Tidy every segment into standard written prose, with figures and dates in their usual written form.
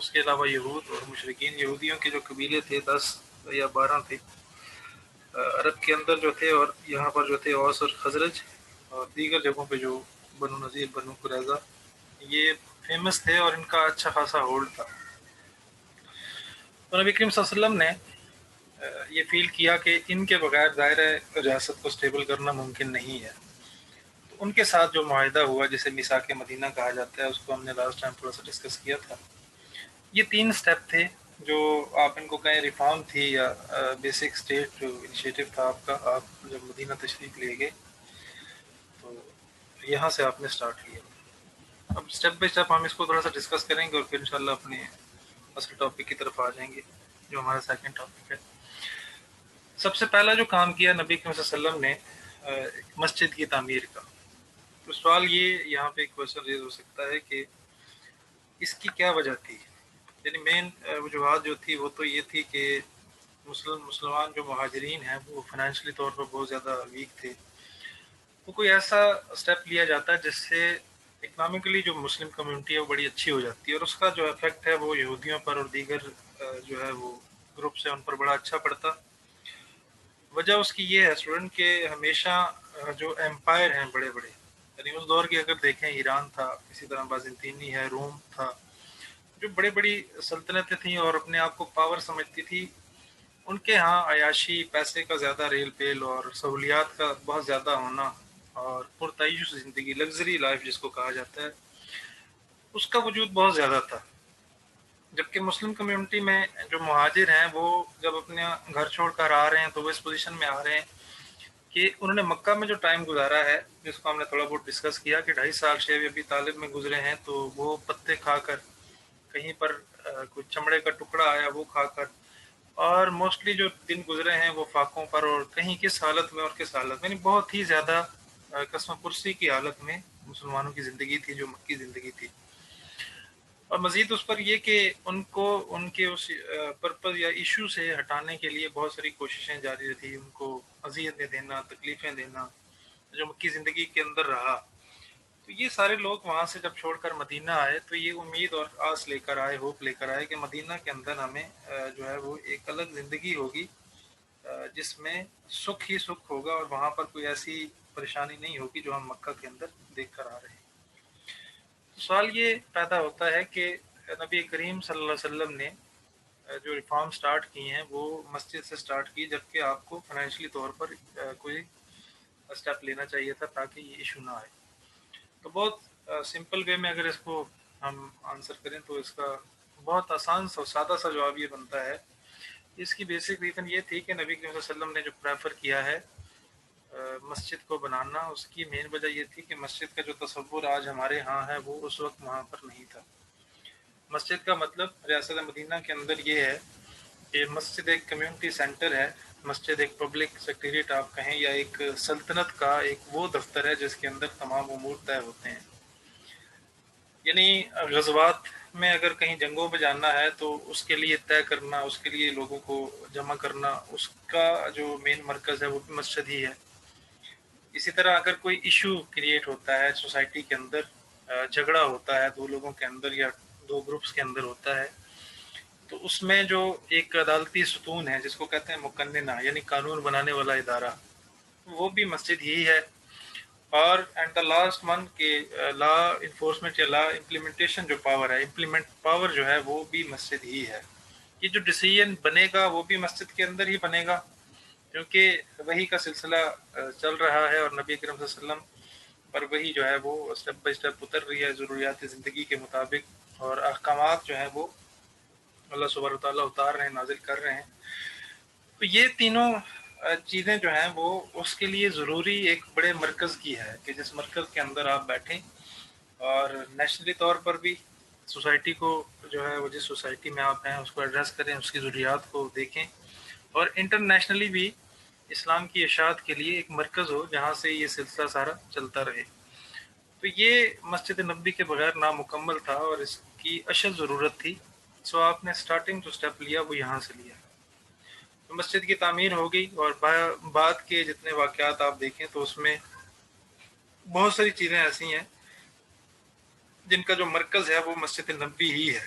اس کے علاوہ یہود اور مشرکین، یہودیوں کے جو قبیلے تھے 10 یا 12 تھے عرب کے اندر جو تھے، اور یہاں پر جو تھے اوس اور خزرج، اور دیگر جگہوں پہ جو بنو نذیر، بنو قریظہ، یہ فیمس تھے اور ان کا اچھا خاصا ہولڈ تھا۔ تو نبی کریم صلی اللہ علیہ وسلم نے یہ فیل کیا کہ ان کے بغیر دائرہ ریاست کو سٹیبل کرنا ممکن نہیں ہے۔ تو ان کے ساتھ جو معاہدہ ہوا، جسے میثاق مدینہ کہا جاتا ہے، اس کو ہم نے لاسٹ ٹائم تھوڑا سا ڈسکس کیا تھا۔ یہ 3 سٹیپ تھے جو آپ ان کو کہیں ریفارم تھی یا بیسک اسٹیٹ جو انیشیٹو تھا آپ کا، آپ جب مدینہ تشریف لے گئے تو یہاں سے آپ نے سٹارٹ کیا۔ اب اسٹیپ بائی اسٹیپ ہم اس کو تھوڑا سا ڈسکس کریں گے اور پھر انشاءاللہ اپنے اصل ٹاپک کی طرف آ جائیں گے جو ہمارا سیکنڈ ٹاپک ہے۔ سب سے پہلا جو کام کیا نبی کریم صلی اللہ علیہ وسلم نے مسجد کی تعمیر کا۔ تو سوال یہ یہاں پہ ایک کوشچن ریز ہو سکتا ہے کہ اس کی کیا وجہ تھی؟ یعنی مین وجوہات جو تھی وہ تو یہ تھی کہ مسلمان جو مہاجرین ہیں وہ فائنینشلی طور پر بہت زیادہ ویک تھے۔ تو کوئی ایسا اسٹیپ لیا جاتا ہے جس سے اکنامکلی جو مسلم کمیونٹی ہے وہ بڑی اچھی ہو جاتی ہے، اور اس کا جو افیکٹ ہے وہ یہودیوں پر اور دیگر جو ہے وہ گروپس ہیں ان پر بڑا اچھا پڑتا۔ وجہ اس کی یہ ہے اسٹوڈنٹ کہ ہمیشہ جو امپائر ہیں بڑے بڑے، یعنی اس دور کی اگر دیکھیں ایران تھا، اسی طرح بازنطینی ہے، روم تھا، جو بڑی بڑی سلطنتیں تھیں اور اپنے آپ کو پاور سمجھتی تھی، ان کے ہاں عیاشی، پیسے کا زیادہ ریل پیل اور سہولیات کا بہت زیادہ ہونا اور پرتعیش زندگی، لگژری لائف جس کو کہا جاتا ہے، اس کا وجود بہت زیادہ تھا۔ جبکہ مسلم کمیونٹی میں جو مہاجر ہیں وہ جب اپنے گھر چھوڑ کر آ رہے ہیں تو وہ اس پوزیشن میں آ رہے ہیں کہ انہوں نے مکہ میں جو ٹائم گزارا ہے، جس کو ہم نے تھوڑا بہت ڈسکس کیا کہ 2.5 سال شیب ابی طالب میں گزرے ہیں، تو وہ پتے کھا کر، کہیں پر کوئی چمڑے کا ٹکڑا آیا وہ کھا کر، اور موسٹلی جو دن گزرے ہیں وہ فاقوں پر، اور کہیں کس حالت میں اور کس حالت میں، یعنی بہت ہی زیادہ قسم پرسی کی حالت میں مسلمانوں کی زندگی تھی جو مکی زندگی تھی۔ اور مزید اس پر یہ کہ ان کو ان کے اس پرپز یا ایشو سے ہٹانے کے لیے بہت ساری کوششیں جاری تھی، ان کو اذیتیں دینا، تکلیفیں دینا، جو مکی زندگی کے اندر رہا۔ تو یہ سارے لوگ وہاں سے جب چھوڑ کر مدینہ آئے تو یہ امید اور آس لے کر آئے، ہوپ لے کر آئے کہ مدینہ کے اندر ہمیں جو ہے وہ ایک الگ زندگی ہوگی جس میں سکھ ہی سکھ ہوگا، اور وہاں پر کوئی ایسی پریشانی نہیں ہوگی جو ہم مکہ کے اندر دیکھ کر آ رہے ہیں۔ سوال یہ پیدا ہوتا ہے کہ نبی کریم صلی اللہ علیہ وسلم نے جو ریفارم سٹارٹ کی ہیں وہ مسجد سے سٹارٹ کی، جبکہ آپ کو فائنینشلی طور پر کوئی اسٹیپ لینا چاہیے تھا تاکہ یہ ایشو نہ آئے۔ تو بہت سمپل وے میں اگر اس کو ہم آنسر کریں تو اس کا بہت آسان سا سادہ سا جواب یہ بنتا ہے، اس کی بیسک ریزن یہ تھی کہ نبی کریم صلی اللہ علیہ وسلم نے جو پریفر کیا ہے مسجد کو بنانا، اس کی مین وجہ یہ تھی کہ مسجد کا جو تصور آج ہمارے ہاں ہے وہ اس وقت وہاں پر نہیں تھا۔ مسجد کا مطلب ریاست مدینہ کے اندر یہ ہے کہ مسجد ایک کمیونٹی سینٹر ہے، مسجد ایک پبلک سیکریٹریٹ آپ کہیں، یا ایک سلطنت کا ایک وہ دفتر ہے جس کے اندر تمام امور طے ہوتے ہیں۔ یعنی غزوات میں اگر کہیں جنگوں پہ جانا ہے تو اس کے لیے طے کرنا، اس کے لیے لوگوں کو جمع کرنا، اس کا جو مین مرکز ہے وہ بھی مسجد ہی ہے۔ اسی طرح اگر کوئی ایشو کریٹ ہوتا ہے سوسائٹی کے اندر، جھگڑا ہوتا ہے دو لوگوں کے اندر یا دو گروپس کے اندر ہوتا ہے، تو اس میں جو ایک عدالتی ستون ہے جس کو کہتے ہیں مقننہ، یعنی قانون بنانے والا ادارہ، وہ بھی مسجد ہی ہے۔ اور اینڈ دا لاسٹ ون کہ لا انفورسمنٹ یا لا امپلیمنٹیشن جو پاور ہے، امپلیمنٹ پاور جو ہے وہ بھی مسجد ہی ہے۔ یہ جو ڈیسیژن بنے گا وہ بھی مسجد کے اندر ہی بنے گا، کیونکہ وہی کا سلسلہ چل رہا ہے اور نبی کریم صلی اللہ علیہ وسلم پر وہی جو ہے وہ اسٹیپ بائی اسٹیپ اتر رہی ہے ضروریات زندگی کے مطابق، اور احکامات جو ہیں وہ اللہ سبحانہ وتعالیٰ اتار رہے ہیں، نازل کر رہے ہیں۔ تو یہ تینوں چیزیں جو ہیں وہ اس کے لیے ضروری ایک بڑے مرکز کی ہے کہ جس مرکز کے اندر آپ بیٹھیں اور نیشنلی طور پر بھی سوسائٹی کو جو ہے وہ جس سوسائٹی میں آپ ہیں اس کو ایڈریس کریں، اس کی ضروریات کو دیکھیں، اور انٹرنیشنلی بھی اسلام کی اشاعت کے لیے ایک مرکز ہو جہاں سے یہ سلسلہ سارا چلتا رہے۔ تو یہ مسجد نبوی کے بغیر نامکمل تھا اور اس کی اشد ضرورت تھی، سو آپ نے سٹارٹنگ جو سٹیپ لیا وہ یہاں سے لیا۔ تو مسجد کی تعمیر ہو گئی، اور بعد کے جتنے واقعات آپ دیکھیں تو اس میں بہت ساری چیزیں ایسی ہیں جن کا جو مرکز ہے وہ مسجد نبوی ہی ہے۔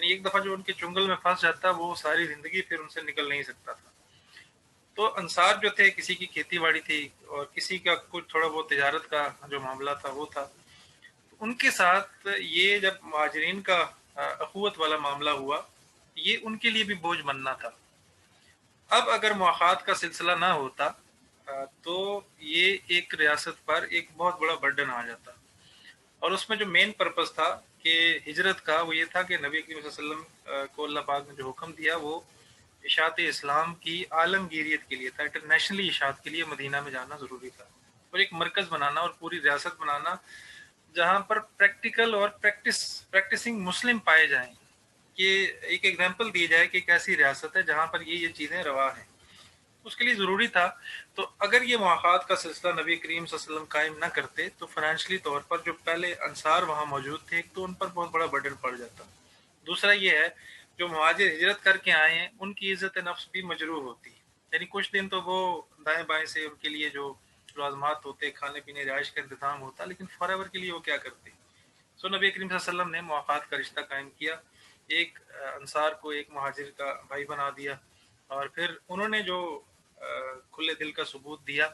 یعنی ایک دفعہ جو ان کے چنگل میں پھنس جاتا وہ ساری زندگی پھر ان سے نکل نہیں سکتا تھا۔ تو انصار جو تھے کسی کی کھیتی باڑی تھی اور کسی کا کچھ تھوڑا بہت تجارت کا جو معاملہ تھا وہ تھا، ان کے ساتھ یہ جب مہاجرین کا اخوت والا معاملہ ہوا، یہ ان کے لیے بھی بوجھ بننا تھا۔ اب اگر مواخات کا سلسلہ نہ ہوتا تو یہ ایک ریاست پر ایک بہت بڑا برڈن آ جاتا، اور اس میں جو مین پرپس تھا کہ ہجرت کا وہ یہ تھا کہ نبی کریم صلی اللہ علیہ وسلم کو اللہ پاک نے جو حکم دیا وہ اشاعت اسلام کی عالمگیریت کے لیے تھا، انٹرنیشنلی اشاعت کے لیے مدینہ میں جانا ضروری تھا، اور ایک مرکز بنانا اور پوری ریاست بنانا جہاں پر پریکٹیکل اور پریکٹسنگ مسلم پائے جائیں، کہ ایک ایگزامپل دی جائے کہ ایک ایسی ریاست ہے جہاں پر یہ چیزیں روا ہیں، اس کے لیے ضروری تھا۔ تو اگر یہ مواخات کا سلسلہ نبی کریم صلی اللہ علیہ وسلم قائم نہ کرتے تو فائنینشلی طور پر جو پہلے انصار وہاں موجود تھے تو ان پر بہت بڑا برڈن پڑ جاتا۔ دوسرا یہ ہے جو مہاجر ہجرت کر کے آئے ہیں ان کی عزت نفس بھی مجروح ہوتی، یعنی کچھ دن تو وہ دائیں بائیں سے ان کے لیے جو لازمات ہوتے، کھانے پینے رہائش کا انتظام ہوتا، لیکن فار ایور کے لیے وہ کیا کرتے۔ سو نبی کریم صلی اللہ علیہ وسلم نے مواخات کا رشتہ قائم کیا، ایک انصار کو ایک مہاجر کا بھائی بنا دیا، اور پھر انہوں نے جو کھلے دل کا ثبوت دیا،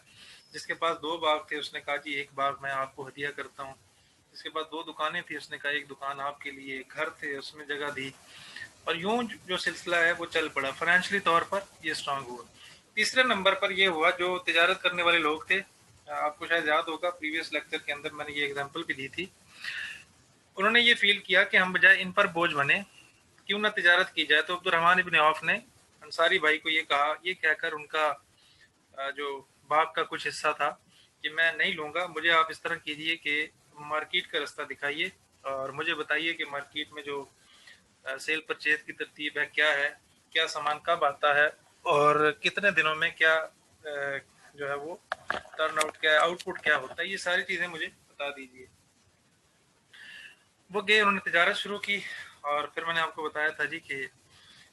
جس کے پاس 2 باغ تھے اس نے کہا جی ایک باغ میں آپ کو ہدیہ کرتا ہوں، جس کے پاس 2 دکانیں تھی اس نے کہا ایک دکان آپ کے لیے، ایک گھر تھے اس میں جگہ دی، اور یوں جو سلسلہ ہے وہ چل پڑا، فائنینشلی طور پر یہ اسٹرانگ ہوا۔ تیسرے نمبر پر یہ ہوا جو تجارت کرنے والے لوگ تھے، آپ کو شاید یاد ہوگا پریویس لیکچر کے اندر میں نے یہ ایگزامپل بھی دی تھی، انہوں نے یہ فیل کیا کہ ہم بجائے ان پر بوجھ بنے کیوں نہ تجارت کی جائے، تو عبدالرحمن ابن عوف نے انصاری بھائی کو یہ کہا، یہ کہہ کر ان کا جو باغ کا کچھ حصہ تھا کہ میں نہیں لوں گا، مجھے آپ اس طرح کیجئے کہ مارکیٹ کا رستہ دکھائیے اور مجھے بتائیے کہ مارکیٹ میں جو سیل پرچیز کی ترتیب ہے کیا ہے، کیا سامان کب آتا ہے اور کتنے دنوں میں کیا جو ہے وہ ٹرن آؤٹ کیا ہے، آؤٹ پٹ کیا ہوتا ہے، یہ ساری چیزیں مجھے بتا دیجیے۔ وہ گئے، انہوں نے تجارت شروع کی، اور پھر میں نے آپ کو بتایا تھا جی کہ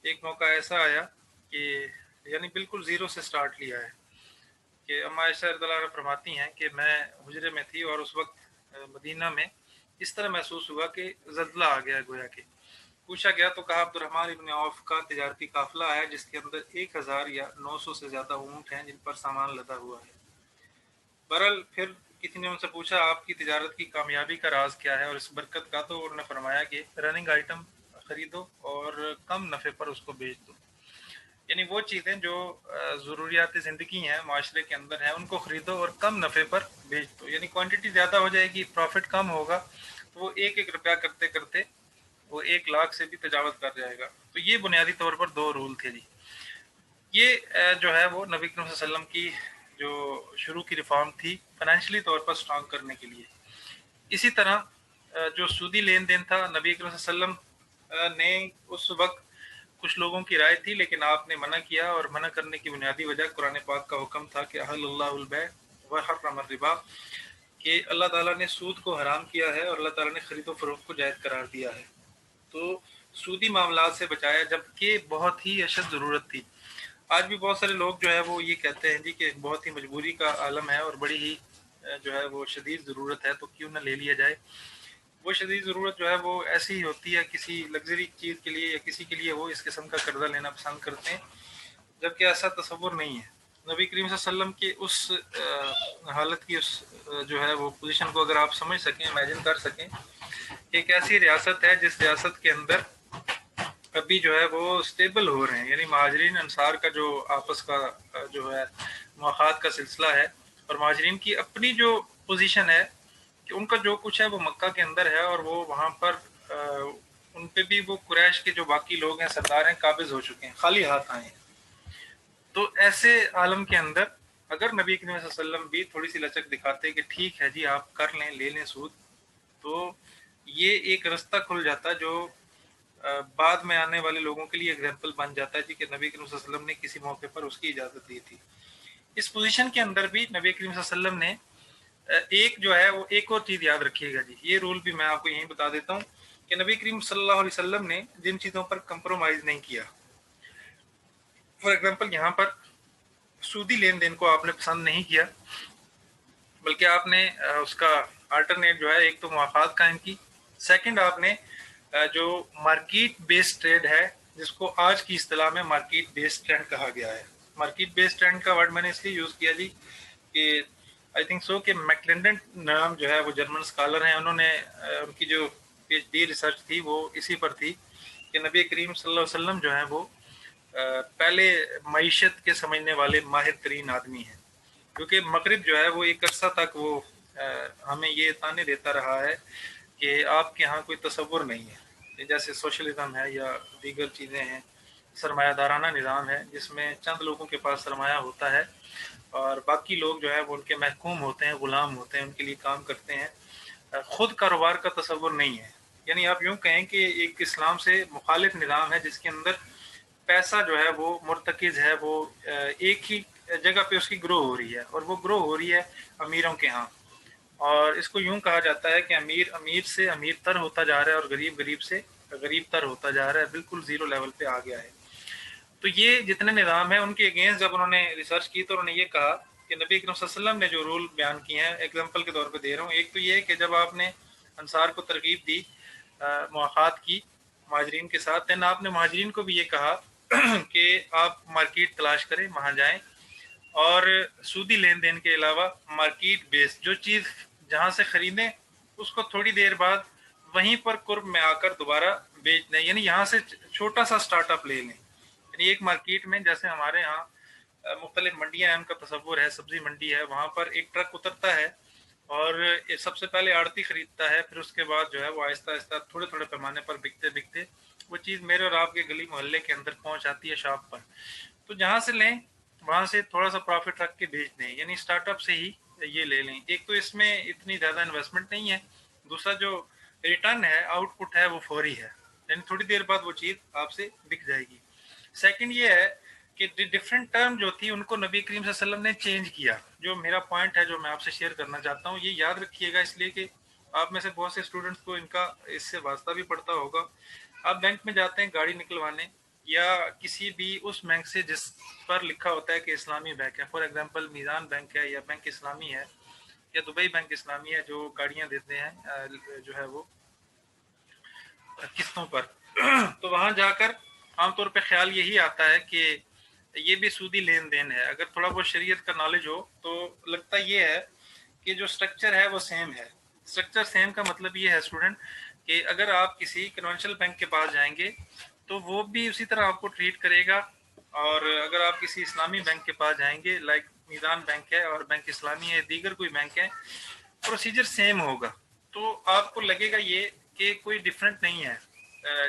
ایک موقع ایسا آیا کہ یعنی بالکل زیرو سے سٹارٹ لیا ہے، کہ اما عائشہ رضی اللہ عنہا فرماتی ہیں کہ میں حجرے میں تھی اور اس وقت مدینہ میں اس طرح محسوس ہوا کہ زلزلہ آ گیا، گویا کہ پوچھا گیا تو کہا عبدالرحمن ابن عوف کا تجارتی قافلہ آیا جس کے اندر 1000 یا 900 سے زیادہ اونٹ ہیں جن پر سامان لدا ہوا ہے۔ بہرحال پھر کسی نے ان سے پوچھا آپ کی تجارت کی کامیابی کا راز کیا ہے اور اس برکت کا، تو انہوں نے فرمایا کہ رننگ آئٹم خریدو اور کم نفع پر اس کو بیچ دو، یعنی وہ چیزیں جو ضروریات زندگی ہیں معاشرے کے اندر ہیں ان کو خریدو اور کم نفع پر بیچ دو، یعنی کوانٹٹی زیادہ ہو جائے گی، پروفٹ کم ہوگا تو وہ ایک ایک روپیہ کرتے کرتے وہ 1 لاکھ سے بھی تجاوز کر جائے گا۔ تو یہ بنیادی طور پر 2 رول تھے جی۔ یہ جو ہے وہ نبی کریم صلی اللہ علیہ وسلم کی جو شروع کی ریفارم تھی فائنینشلی طور پر سٹرانگ کرنے کے لیے۔ اسی طرح جو سودی لین دین تھا، نبی کریم صلی اللہ علیہ وسلم نے اس وقت کچھ لوگوں کی رائے تھی لیکن آپ نے منع کیا، اور منع کرنے کی بنیادی وجہ قرآن پاک کا حکم تھا کہ احل اللہ البیع وحرم الربا، کہ اللہ تعالیٰ نے سود کو حرام کیا ہے اور اللہ تعالیٰ نے خرید و فروخت کو جائز قرار دیا ہے، تو سودی معاملات سے بچایا، جبکہ بہت ہی اشد ضرورت تھی۔ آج بھی بہت سارے لوگ جو ہے وہ یہ کہتے ہیں جی کہ بہت ہی مجبوری کا عالم ہے اور بڑی ہی جو ہے وہ شدید ضرورت ہے تو کیوں نہ لے لیا جائے۔ وہ شدید ضرورت جو ہے وہ ایسی ہی ہوتی ہے کسی لگژری چیز کے لیے یا کسی کے لیے وہ اس قسم کا قرضہ لینا پسند کرتے ہیں، جبکہ ایسا تصور نہیں ہے۔ نبی کریم صلی اللہ علیہ وسلم کی اس حالت کی اس جو ہے وہ پوزیشن کو اگر آپ سمجھ سکیں، امیجن کر سکیں، ایک ایسی ریاست ہے جس ریاست کے اندر ابھی جو ہے وہ سٹیبل ہو رہے ہیں، یعنی مہاجرین انصار کا جو آپس کا جو ہے مواخات کا سلسلہ ہے، اور مہاجرین کی اپنی جو پوزیشن ہے کہ ان کا جو کچھ ہے وہ مکہ کے اندر ہے، اور وہ وہاں پر ان پہ بھی وہ قریش کے جو باقی لوگ ہیں سردار ہیں قابض ہو چکے ہیں، خالی ہاتھ آئے ہیں۔ تو ایسے عالم کے اندر اگر نبی کریم صلی اللہ علیہ وسلم بھی تھوڑی سی لچک دکھاتے کہ ٹھیک ہے جی آپ کر لیں، لے لیں سود، تو یہ ایک رستہ کھل جاتا جو بعد میں آنے والے لوگوں کے لیے ایگزامپل بن جاتا ہے جی کہ نبی کریم صلی اللہ علیہ وسلم نے کسی موقع پر اس کی اجازت دی تھی۔ اس پوزیشن کے اندر بھی نبی کریم صلی اللہ علیہ وسلم نے ایک جو ہے وہ ایک اور چیز یاد رکھیے گا جی، یہ رول بھی میں آپ کو یہیں بتا دیتا ہوں کہ نبی کریم صلی اللہ علیہ وسلم نے جن چیزوں پر کمپرومائز نہیں کیا، فار ایگزامپل یہاں پر سودی لین دین کو آپ نے پسند نہیں کیا، بلکہ آپ نے اس کا آلٹرنیٹ جو ہے ایک تو مواخات قائم کی، سیکنڈ آپ نے جو مارکیٹ بیس ٹریڈ ہے، جس کو آج کی اصطلاح میں مارکیٹ بیس ٹرینڈ کہا گیا ہے. مارکیٹ بیس ٹرینڈ کا ورڈ میں نے اس لیے یوز کیا جی کہ آئی تھنک سو کہ میکلینڈن نام جو ہے وہ جرمن اسکالر ہیں، انہوں نے ان کی جو پی ایچ ڈی ریسرچ تھی وہ اسی پر تھی کہ نبی کریم صلی اللہ علیہ وسلم جو ہیں وہ پہلے معیشت کے سمجھنے والے ماہر ترین آدمی ہیں، کیونکہ مغرب جو ہے وہ ایک عرصہ تک وہ ہمیں یہ تانے دیتا رہا ہے کہ آپ کے ہاں کوئی تصور نہیں ہے، جیسے سوشلزم ہے یا دیگر چیزیں ہیں، سرمایہ دارانہ نظام ہے جس میں چند لوگوں کے پاس سرمایہ ہوتا ہے اور باقی لوگ جو ہے وہ ان کے محکوم ہوتے ہیں، غلام ہوتے ہیں، ان کے لیے کام کرتے ہیں، خود کاروبار کا تصور نہیں ہے. یعنی آپ یوں کہیں کہ ایک اسلام سے مخالف نظام ہے جس کے اندر پیسہ جو ہے وہ مرتکز ہے، وہ ایک ہی جگہ پہ اس کی گرو ہو رہی ہے، اور وہ گرو ہو رہی ہے امیروں کے ہاں. اور اس کو یوں کہا جاتا ہے کہ امیر امیر سے امیر تر ہوتا جا رہا ہے اور غریب غریب سے غریب تر ہوتا جا رہا ہے، بالکل زیرو لیول پہ آ گیا ہے. تو یہ جتنے نظام ہیں ان کے اگینسٹ جب انہوں نے ریسرچ کی تو انہوں نے یہ کہا کہ نبی اکرم صلی اللہ علیہ وسلم نے جو رول بیان کیے ہیں، ایگزامپل کے طور پہ دے رہا ہوں، ایک تو یہ کہ جب آپ نے انصار کو ترغیب دی مواخات کی مہاجرین کے ساتھ، دین آپ نے مہاجرین کو بھی یہ کہا کہ آپ مارکیٹ تلاش کریں، وہاں جائیں، اور سودی لین دین کے علاوہ مارکیٹ بیس جو چیز جہاں سے خریدیں اس کو تھوڑی دیر بعد وہیں پر قرب میں آ کر دوبارہ بیچ دیں، یعنی یہاں سے چھوٹا سا سٹارٹ اپ لے لیں. یعنی ایک مارکیٹ میں جیسے ہمارے ہاں مختلف منڈیاں ہیں، ان کا تصور ہے، سبزی منڈی ہے، وہاں پر ایک ٹرک اترتا ہے اور سب سے پہلے آڑتی خریدتا ہے، پھر اس کے بعد جو ہے وہ آہستہ آہستہ تھوڑے تھوڑے پیمانے پر بکتے بکتے وہ چیز میرے اور آپ کے گلی محلے کے اندر پہنچ آتی ہے شاپ پر. تو جہاں سے لیں وہاں سے تھوڑا سا پروفٹ رکھ کے بیچ دیں، یعنی سٹارٹ اپ سے ہی یہ لے لیں. ایک تو اس میں اتنی زیادہ انویسٹمنٹ نہیں ہے، دوسرا جو ریٹرن ہے، آؤٹ پٹ ہے، وہ فوری ہے، یعنی تھوڑی دیر بعد وہ چیز آپ سے بک جائے گی. سیکنڈ یہ ہے کہ ڈفرینٹ ٹرم جو تھی ان کو نبی کریم صلی اللہ علیہ وسلم نے چینج کیا. جو میرا پوائنٹ ہے جو میں آپ سے شیئر کرنا چاہتا ہوں، یہ یاد رکھیے گا، اس لیے کہ آپ میں سے بہت سے اسٹوڈنٹس کو ان کا اس سے واسطہ بھی پڑتا ہوگا. آپ بینک میں جاتے ہیں گاڑی نکلوانے یا کسی بھی اس بینک سے جس پر لکھا ہوتا ہے کہ اسلامی بینک ہے، فار ایگزامپل میزان بینک ہے یا بینک اسلامی ہے یا دبئی بینک اسلامی ہے جو گاڑیاں دیتے ہیں جو ہے وہ قسطوں پر، تو وہاں جا کر عام طور پہ خیال یہی آتا ہے کہ یہ بھی سودی لین دین ہے. اگر تھوڑا بہت شریعت کا نالج ہو تو لگتا یہ ہے کہ جو سٹرکچر ہے وہ سیم ہے. سٹرکچر سیم کا مطلب یہ ہے اسٹوڈنٹ کہ اگر آپ کسی کنونشنل بینک کے پاس جائیں گے تو وہ بھی اسی طرح آپ کو ٹریٹ کرے گا، اور اگر آپ کسی اسلامی بینک کے پاس جائیں گے لائک میزان بینک ہے اور بینک اسلامی ہے، دیگر کوئی بینک ہے، پروسیجر سیم ہوگا. تو آپ کو لگے گا یہ کہ کوئی ڈفرینٹ نہیں ہے،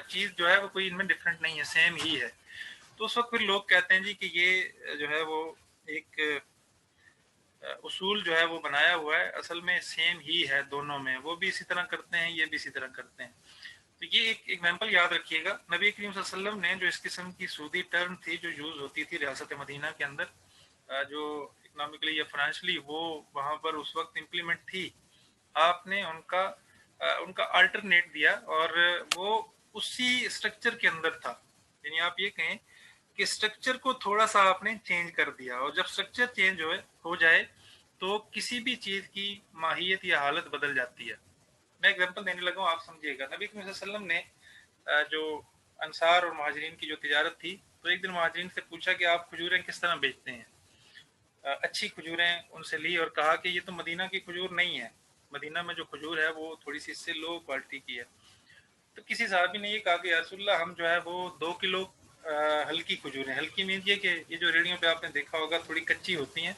چیز جو ہے وہ کوئی ان میں ڈفرینٹ نہیں ہے، سیم ہی ہے. تو اس وقت پھر لوگ کہتے ہیں جی کہ یہ جو ہے وہ ایک اصول جو ہے وہ بنایا ہوا ہے، اصل میں سیم ہی ہے دونوں میں، وہ بھی اسی طرح کرتے ہیں، یہ بھی اسی طرح کرتے ہیں. تو یہ ایک ایگزامپل یاد رکھیے گا. نبی کریم صلی اللہ علیہ وسلم نے جو اس قسم کی سودی ٹرم تھی جو یوز ہوتی تھی ریاست مدینہ کے اندر، جو اکنامکلی یا فائنینشلی وہ وہاں پر اس وقت امپلیمنٹ تھی، آپ نے ان کا الٹرنیٹ دیا اور وہ اسی اسٹرکچر کے اندر تھا. یعنی آپ یہ کہیں کہ اسٹرکچر کو تھوڑا سا آپ نے چینج کر دیا، اور جب اسٹرکچر چینج ہو جائے تو کسی بھی چیز کی ماہیت یا حالت بدل جاتی ہے. میں ایگزامپل دینے لگا ہوں، آپ سمجھیے گا. نبی کریم صلی اللہ علیہ وسلم نے جو انصار اور مہاجرین کی جو تجارت تھی، تو ایک دن مہاجرین سے پوچھا کہ آپ کھجوریں کس طرح بیچتے ہیں. اچھی کھجوریں ان سے لی اور کہا کہ یہ تو مدینہ کی کھجور نہیں ہے، مدینہ میں جو کھجور ہے وہ تھوڑی سی اس سے لو کوالٹی کی ہے. تو کسی صحابی نے یہ کہا کہ یا رسول اللہ ہم جو ہے وہ 2 کلو ہلکی کھجوریں، ہلکی مینس یہ کہ یہ جو ریڑیوں پہ آپ نے دیکھا ہوگا تھوڑی کچی ہوتی ہیں،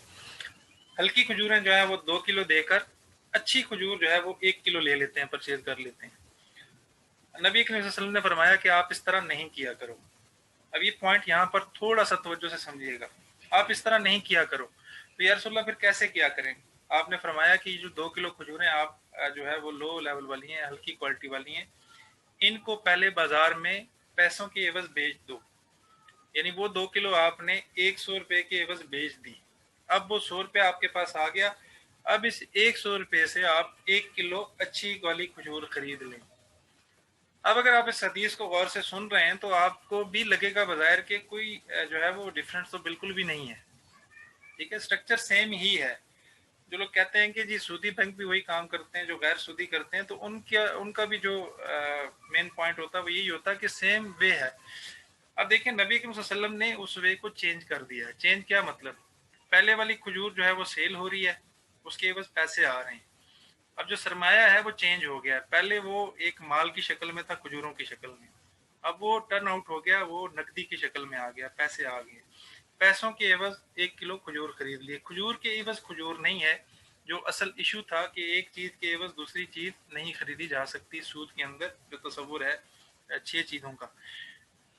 ہلکی کھجوریں جو ہے وہ 2 کلو دے کر اچھی کھجور جو ہے وہ 1 کلو لے لیتے ہیں، پرچیز کر لیتے ہیں. نبی کریم صلی اللہ علیہ وسلم نے فرمایا کہ آپ اس طرح نہیں کیا کرو. اب یہ پوائنٹ یہاں پر تھوڑا سا توجہ سے سمجھیے گا، آپ اس طرح نہیں کیا کرو. تو یا رسول اللہ پھر کیسے کیا کریں؟ آپ نے فرمایا کہ یہ جو 2 کلو کھجوریں آپ جو ہے وہ لو لیول والی ہیں، ہلکی کوالٹی والی ہیں، ان کو پہلے بازار میں پیسوں کے عوض بیچ دو. یعنی وہ 2 کلو آپ نے 100 روپے کے عوض بیچ دی. اب وہ 100 روپے آپ کے پاس آ گیا، اب اس 100 روپے سے آپ 1 کلو اچھی والی کھجور خرید لیں. اب اگر آپ اس حدیث کو غور سے سن رہے ہیں تو آپ کو بھی لگے گا بظاہر کہ کوئی جو ہے وہ ڈفرینس تو بالکل بھی نہیں ہے. ٹھیک ہے، اسٹرکچر سیم ہی ہے. جو لوگ کہتے ہیں کہ جی سودی بینک بھی وہی کام کرتے ہیں جو غیر سودی کرتے ہیں، تو ان کا بھی جو مین پوائنٹ ہوتا وہ یہی ہوتا کہ سیم وے ہے. اب دیکھیں نبی کریم صلی اللہ علیہ وسلم نے اس وے کو چینج کر دیا. چینج کیا مطلب؟ پہلے والی کھجور جو ہے وہ سیل ہو رہی ہے, اس کے بس پیسے آ رہے ہیں. اب جو سرمایہ ہے وہ چینج ہو گیا. پہلے وہ ایک مال کی شکل میں تھا, کھجوروں کی شکل میں. اب وہ ٹرن آؤٹ ہو گیا, وہ نقدی کی شکل میں آ گیا, پیسے آ گئے. پیسوں کے عوض 1 کلو کھجور خرید لیے. کھجور کے عوض کھجور نہیں ہے. جو اصل ایشو تھا کہ ایک چیز کے عوض دوسری چیز نہیں خریدی جا سکتی سود کے اندر, جو تصور ہے 6 چیزوں کا.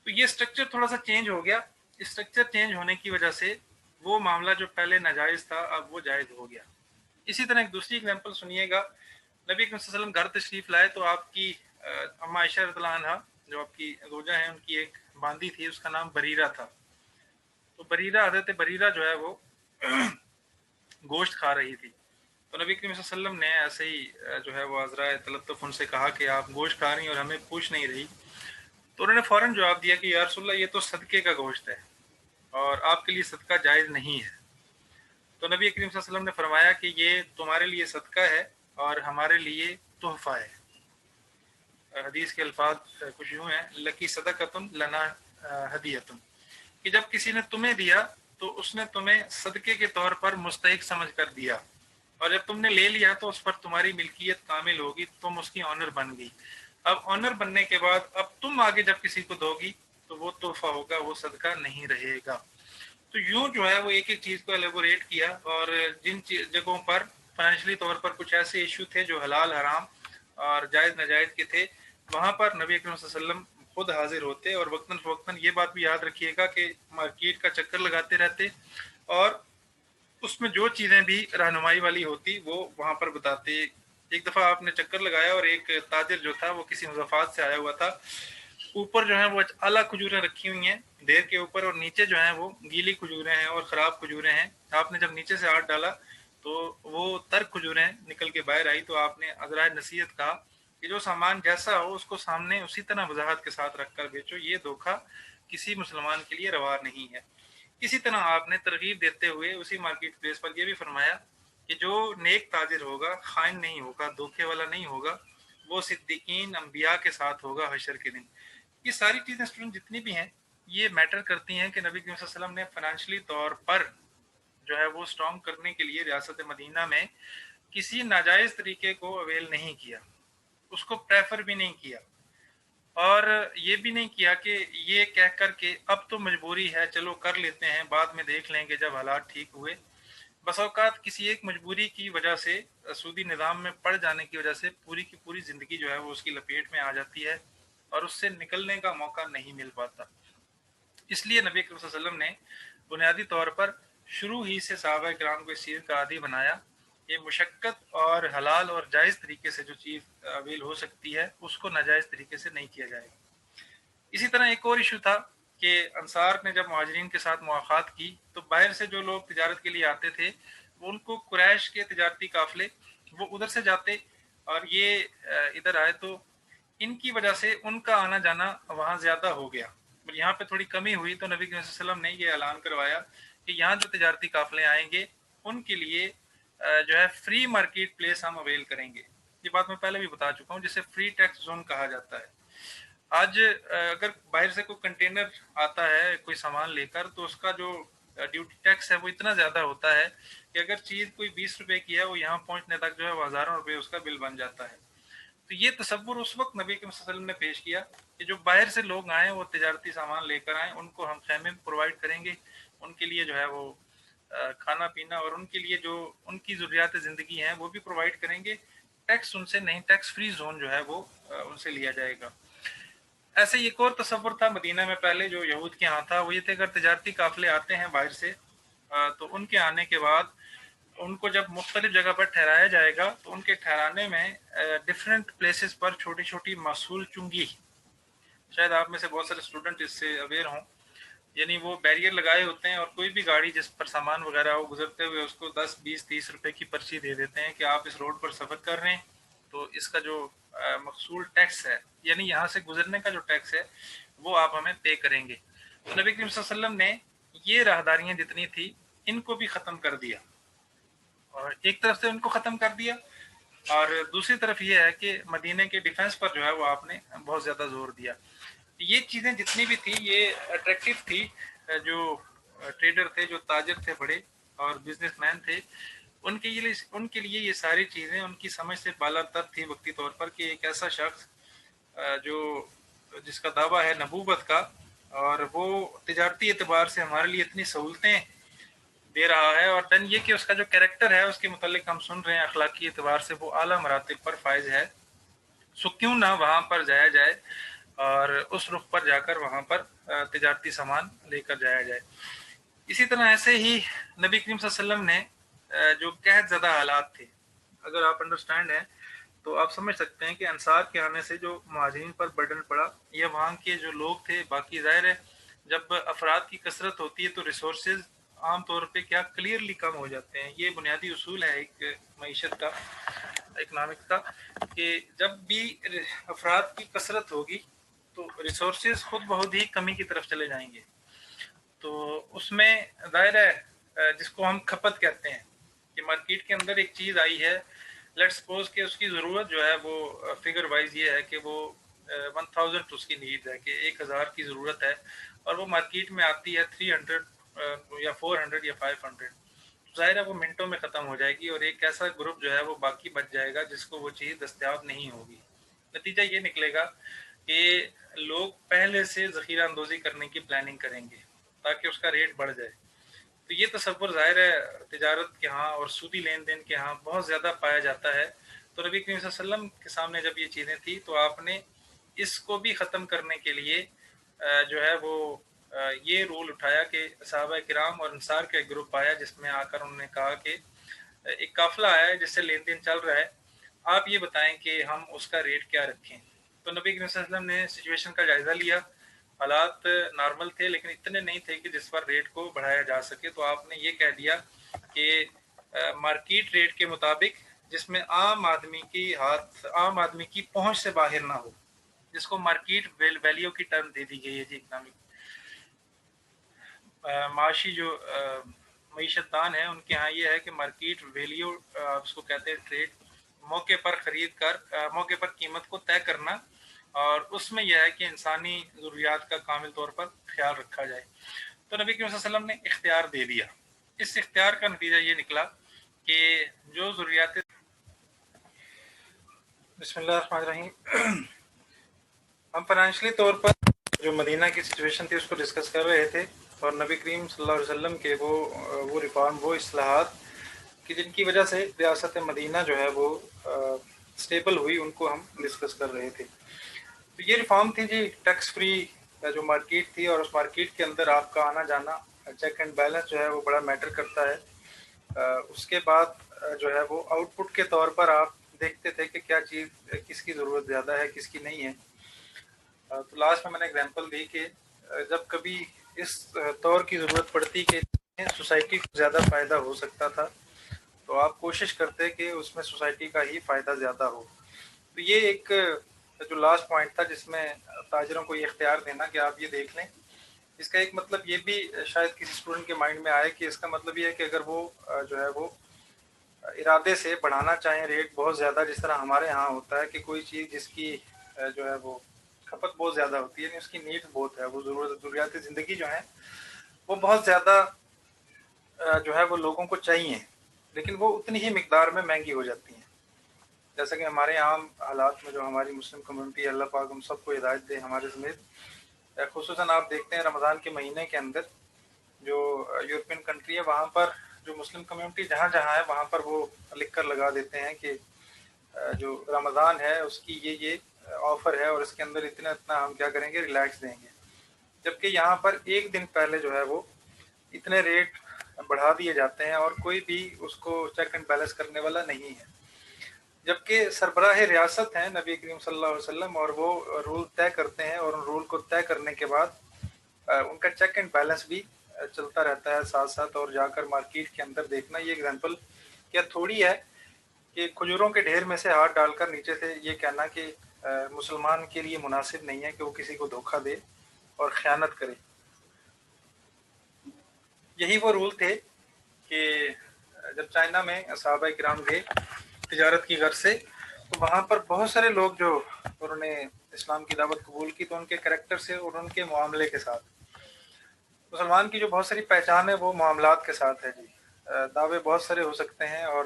تو یہ سٹرکچر تھوڑا سا چینج ہو گیا. سٹرکچر چینج ہونے کی وجہ سے وہ معاملہ جو پہلے ناجائز تھا اب وہ جائز ہو گیا. اسی طرح ایک دوسری اگزامپل سنیے گا. نبی کریم صلی اللہ علیہ وسلم گھر تشریف لائے تو آپ کی اما عائشہ رضی اللہ عنہا جو آپ کی زوجہ ہیں, ان کی ایک باندی تھی, اس کا نام بریرہ تھا. تو بریرہ, حضرت بریرہ جو ہے وہ گوشت کھا رہی تھی. تو نبی کریم صلی اللہ علیہ وسلم نے ایسے ہی جو ہے وہ عذرائے تلطف ان سے کہا کہ آپ گوشت کھا رہی ہیں اور ہمیں پوچھ نہیں رہی. تو انہوں نے فوراً جواب دیا کہ یا رسول اللہ یہ تو صدقے کا گوشت ہے اور آپ کے لیے صدقہ جائز نہیں ہے. تو نبی کریم صلی اللہ علیہ وسلم نے فرمایا کہ یہ تمہارے لیے صدقہ ہے اور ہمارے لیے تحفہ ہے. حدیث کے الفاظ کچھ یوں ہیں, لکی صدقۃ لنا ہدیۃ, کہ جب کسی نے تمہیں دیا تو اس نے تمہیں صدقے کے طور پر مستحق سمجھ کر دیا, اور جب تم نے لے لیا تو اس پر تمہاری ملکیت کامل ہوگی, تم اس کی آنر بن گئی. اب آنر بننے کے بعد اب تم آگے جب کسی کو دو گی تو وہ تحفہ ہوگا, وہ صدقہ نہیں رہے گا. تو یوں جو ہے وہ ایک ایک چیز کو ایلیبوریٹ کیا, اور جن جگہوں پر فائنینشلی طور پر کچھ ایسے ایشو تھے جو حلال حرام اور جائز ناجائز کے تھے, وہاں پر نبی اکرم صلی اللہ علیہ وسلم خود حاضر ہوتے. اور وقتاً فوقتاً یہ بات بھی یاد رکھیے گا کہ مارکیٹ کا چکر لگاتے رہتے, اور اس میں جو چیزیں بھی رہنمائی والی ہوتی وہ وہاں پر بتاتے. ایک دفعہ آپ نے چکر لگایا اور ایک تاجر جو تھا وہ کسی مضافات سے آیا ہوا تھا. اوپر جو ہیں وہ اعلیٰ کھجوریں رکھی ہوئی ہیں ڈھیر کے اوپر, اور نیچے جو ہیں وہ گیلی کھجوریں ہیں اور خراب کھجوریں ہیں. آپ نے جب نیچے سے ہاتھ ڈالا تو وہ ترک کھجوریں نکل کے باہر آئی. تو آپ نے عذرائے نصیحت کہا کہ جو سامان جیسا ہو اس کو سامنے اسی طرح وضاحت کے ساتھ رکھ کر بیچو, یہ دھوکہ کسی مسلمان کے لیے روا نہیں ہے. اسی طرح آپ نے ترغیب دیتے ہوئے اسی مارکیٹ پلیس پر یہ بھی فرمایا کہ جو نیک تاجر ہوگا, خائن نہیں ہوگا, دھوکے والا نہیں ہوگا, وہ صدیقین انبیاء کے ساتھ ہوگا حشر کے دن. یہ ساری چیزیں اسٹوڈنٹ جتنی بھی ہیں یہ میٹر کرتی ہیں کہ نبی کریم صلی اللہ علیہ وسلم نے فائنینشلی طور پر جو ہے وہ اسٹرانگ کرنے کے لیے ریاست مدینہ میں کسی ناجائز طریقے کو اویل نہیں کیا, اس کو پریفر بھی نہیں کیا, اور یہ بھی نہیں کیا کہ یہ کہہ کر کہ اب تو مجبوری ہے چلو کر لیتے ہیں بعد میں دیکھ لیں گے جب حالات ٹھیک ہوئے. بس اوقات کسی ایک مجبوری کی وجہ سے, سودی نظام میں پڑ جانے کی وجہ سے پوری کی پوری زندگی جو ہے وہ اس کی لپیٹ میں آ جاتی ہے اور اس سے نکلنے کا موقع نہیں مل پاتا. اس لیے نبی کریم صلی اللہ علیہ وسلم نے بنیادی طور پر شروع ہی سے صحابہ کرام کو اس چیز کا عادی بنایا. یہ مشقت اور حلال اور جائز طریقے سے جو چیز اویل ہو سکتی ہے اس کو ناجائز طریقے سے نہیں کیا جائے گا. اسی طرح ایک اور ایشو تھا کہ انصار نے جب مہاجرین کے ساتھ مواخات کی تو باہر سے جو لوگ تجارت کے لیے آتے تھے وہ ان کو قریش کے تجارتی قافلے وہ ادھر سے جاتے اور یہ ادھر آئے, تو ان کی وجہ سے ان کا آنا جانا وہاں زیادہ ہو گیا. یہاں پہ تھوڑی کمی ہوئی تو نبی صلی اللہ علیہ وسلم نے یہ اعلان کروایا کہ یہاں جو تجارتی قافلے آئیں گے ان کے لیے جو ہے فری مارکیٹ پلیس ہم اویل کریں گے. یہ بات میں پہلے بھی بتا چکا ہوں, جسے فری ٹیکس زون کہا جاتا ہے. آج اگر باہر سے کوئی کنٹینر آتا ہے کوئی سامان لے کر تو اس کا جو ڈیوٹی ٹیکس ہے وہ اتنا زیادہ ہوتا ہے کہ اگر چیز کوئی 20 روپے کی ہے وہ یہاں پہنچنے تک جو ہے وہ ہزاروں روپے اس کا بل بن جاتا ہے. تو یہ تصور اس وقت نبی کریم صلی اللہ علیہ وسلم نے پیش کیا کہ جو باہر سے لوگ آئیں وہ تجارتی سامان لے کر آئیں, ان کو ہم خیمے پرووائڈ کریں گے, ان کے لیے جو ہے وہ کھانا پینا اور ان کے لیے جو ان کی ضروریات زندگی ہیں وہ بھی پرووائڈ کریں گے. ٹیکس ان سے نہیں, ٹیکس فری زون جو ہے وہ ان سے لیا جائے گا. ایسے ایک اور تصور تھا مدینہ میں پہلے جو یہود کے ہاں تھا, وہ یہ تھے اگر تجارتی قافلے آتے ہیں باہر سے تو ان کے آنے کے بعد ان کو جب مختلف جگہ پر ٹھہرایا جائے گا تو ان کے ٹھہرانے میں ڈفرینٹ پلیسز پر چھوٹی چھوٹی معصول چنگی, شاید آپ میں سے بہت سارے اسٹوڈنٹ اس سے اویئر ہوں, یعنی وہ بیریئر لگائے ہوتے ہیں اور کوئی بھی گاڑی جس پر سامان وغیرہ ہو گزرتے ہوئے اس کو 10 20 30 روپے کی پرچی دے دیتے ہیں کہ آپ اس روڈ پر سفر کر رہے ہیں تو اس کا جو مقصول ٹیکس ہے یعنی یہاں سے گزرنے کا جو ٹیکس ہے وہ آپ ہمیں پے کریں گے. تو نبی کریم صلی اللہ علیہ وسلم نے یہ راہداریاں جتنی تھی ان کو بھی ختم کر دیا, اور ایک طرف سے ان کو ختم کر دیا اور دوسری طرف یہ ہے کہ مدینہ کے ڈیفنس پر جو ہے وہ آپ نے بہت زیادہ زور دیا. یہ چیزیں جتنی بھی تھی یہ اٹریکٹیو تھی. جو ٹریڈر تھے، جو تاجر تھے بڑے اور بزنس مین تھے، ان کے لیے یہ ساری چیزیں ان کی سمجھ سے بالا تر تھی وقتی طور پر، کہ ایک ایسا شخص جس کا دعویٰ ہے نبوت کا، اور وہ تجارتی اعتبار سے ہمارے لیے اتنی سہولتیں دے رہا ہے، اور دن یہ کہ اس کا جو کیریکٹر ہے اس کے متعلق ہم سن رہے ہیں اخلاقی اعتبار سے وہ اعلیٰ مراتب پر فائز ہے، سو کیوں نہ وہاں پر جایا جائے اور اس رخ پر جا کر وہاں پر تجارتی سامان لے کر جایا جائے. اسی طرح ایسے ہی نبی کریم صلی اللہ علیہ وسلم نے جو قحط زدہ حالات تھے، اگر آپ انڈرسٹینڈ ہیں تو آپ سمجھ سکتے ہیں کہ انصار کے آنے سے جو مہاجرین پر برڈن پڑا، یہ وہاں کے جو لوگ تھے. باقی ظاہر ہے جب افراد کی کثرت ہوتی ہے تو ریسورسز عام طور پہ کیا کلیئرلی کم ہو جاتے ہیں. یہ بنیادی اصول ہے ایک معیشت کا، اکنامکس کا، کہ جب بھی افراد کی کثرت ہوگی تو ریسورسز خود بہت ہی کمی کی طرف چلے جائیں گے. تو اس میں ظاہر ہے جس کو ہم کھپت کہتے ہیں کہ مارکیٹ کے اندر ایک چیز آئی ہے، لیٹ سپوز کہ اس کی ضرورت جو ہے وہ فگر وائز یہ ہے کہ وہ 1000 اس کی نیڈ ہے، کہ 1000 کی ضرورت ہے، اور وہ مارکیٹ میں آتی ہے 300 یا 400 یا 500. ظاہر ہے وہ منٹوں میں ختم ہو جائے گی، اور ایک ایسا گروپ جو ہے وہ باقی بچ جائے گا جس کو وہ چیز دستیاب نہیں ہوگی. نتیجہ یہ نکلے گا کہ لوگ پہلے سے ذخیرہ اندوزی کرنے کی پلاننگ کریں گے تاکہ اس کا ریٹ بڑھ جائے. تو یہ تصور ظاہر ہے تجارت کے ہاں اور سودی لین دین کے ہاں بہت زیادہ پایا جاتا ہے. تو نبی کریم صلی اللہ علیہ وسلم کے سامنے جب یہ چیزیں تھیں تو آپ نے اس کو بھی ختم کرنے کے لیے جو ہے وہ یہ رول اٹھایا کہ صحابہ کرام اور انصار کا ایک گروپ آیا جس میں آ کر انہوں نے کہا کہ ایک قافلہ آیا ہے جس سے لین دین چل رہا ہے، آپ یہ بتائیں کہ ہم اس کا ریٹ کیا رکھیں. تو نبی کریم صلی اللہ علیہ وسلم نے سچویشن کا جائزہ لیا. حالات نارمل تھے لیکن اتنے نہیں تھے کہ جس پر ریٹ کو بڑھایا جا سکے. تو آپ نے یہ کہہ دیا کہ مارکیٹ ریٹ کے مطابق، جس میں عام آدمی کی پہنچ سے باہر نہ ہو، جس کو مارکیٹ ویلیو کی ٹرم دے دی گئی ہے. جی اکنامک معاشی جو معیشت دان ہے ان کے ہاں یہ ہے کہ مارکیٹ ویلیو اس کو کہتے ہیں ٹریڈ، موقع پر خرید کر موقع پر قیمت کو طے کرنا، اور اس میں یہ ہے کہ انسانی ضروریات کا کامل طور پر خیال رکھا جائے. تو نبی کریم صلی اللہ علیہ وسلم نے اختیار دے دیا. اس اختیار کا نتیجہ یہ نکلا کہ جو ضروریات، بسم اللہ الرحمن الرحیم، ہم فائنینشلی طور پر جو مدینہ کی سچویشن تھی اس کو ڈسکس کر رہے تھے، اور نبی کریم صلی اللہ علیہ وسلم کے وہ ریفارم، وہ اصلاحات کہ جن کی وجہ سے ریاست مدینہ جو ہے وہ سٹیبل ہوئی، ان کو ہم ڈسکس کر رہے تھے. تو یہ ریفارم تھی جی ٹیکس فری جو مارکیٹ تھی، اور اس مارکیٹ کے اندر آپ کا آنا جانا، چیک اینڈ بیلنس جو ہے وہ بڑا میٹر کرتا ہے. اس کے بعد جو ہے وہ آؤٹ پٹ کے طور پر آپ دیکھتے تھے کہ کیا چیز کس کی ضرورت زیادہ ہے کس کی نہیں ہے. تو لاسٹ میں نے ایگزامپل دی کہ جب کبھی اس طور کی ضرورت پڑتی کہ سوسائٹی کو زیادہ فائدہ ہو سکتا تھا تو آپ کوشش کرتے کہ اس میں سوسائٹی کا ہی فائدہ زیادہ ہو. تو یہ ایک جو لاسٹ پوائنٹ تھا جس میں تاجروں کو یہ اختیار دینا کہ آپ یہ دیکھ لیں. اس کا ایک مطلب یہ بھی شاید کسی اسٹوڈنٹ کے مائنڈ میں آئے کہ اس کا مطلب یہ ہے کہ اگر وہ جو ہے وہ ارادے سے بڑھانا چاہیں ریٹ بہت زیادہ، جس طرح ہمارے ہاں ہوتا ہے کہ کوئی چیز جس کی جو ہے وہ کھپت بہت زیادہ ہوتی ہے، یعنی اس کی نیڈ بہت ہے، وہ ضروریات زندگی جو ہیں وہ بہت زیادہ جو ہے وہ لوگوں کو چاہیے، لیکن وہ اتنی ہی مقدار میں مہنگی ہو جاتی ہیں. جیسا کہ ہمارے عام حالات میں جو ہماری مسلم کمیونٹی، اللہ پاک ہم سب کو ہدایت دے ہمارے سمیت، خصوصاً آپ دیکھتے ہیں رمضان کے مہینے کے اندر جو یورپین کنٹری ہے وہاں پر جو مسلم کمیونٹی جہاں جہاں ہے وہاں پر وہ لکھ کر لگا دیتے ہیں کہ جو رمضان ہے اس کی یہ آفر ہے اور اس کے اندر اتنا ہم کیا کریں گے، ریلیکس دیں گے. جبکہ یہاں پر ایک دن پہلے جو ہے وہ اتنے ریٹ بڑھا دیے جاتے ہیں اور کوئی بھی اس کو چیک اینڈ بیلنس کرنے والا نہیں ہے. جبکہ سربراہ ریاست ہیں نبی کریم صلی اللہ علیہ وسلم، اور وہ رول طے کرتے ہیں، اور ان رول کو طے کرنے کے بعد ان کا چیک اینڈ بیلنس بھی چلتا رہتا ہے ساتھ ساتھ. اور جا کر مارکیٹ کے اندر دیکھنا، یہ اگزامپل کیا تھوڑی ہے کہ کھجوروں کے ڈھیر میں سے ہاتھ ڈال کر نیچے سے یہ کہنا کہ مسلمان کے لیے مناسب نہیں ہے کہ وہ کسی کو دھوکہ دے اور خیانت کرے. یہی وہ رول تھے کہ جب چائنا میں صحابہ کرام گئے تجارت کی غرض سے، تو وہاں پر بہت سارے لوگ جو انہوں نے اسلام کی دعوت قبول کی، تو ان کے کریکٹر سے اور ان کے معاملے کے ساتھ، مسلمان کی جو بہت ساری پہچان ہے وہ معاملات کے ساتھ ہے جی۔ دعوے بہت سارے ہو سکتے ہیں، اور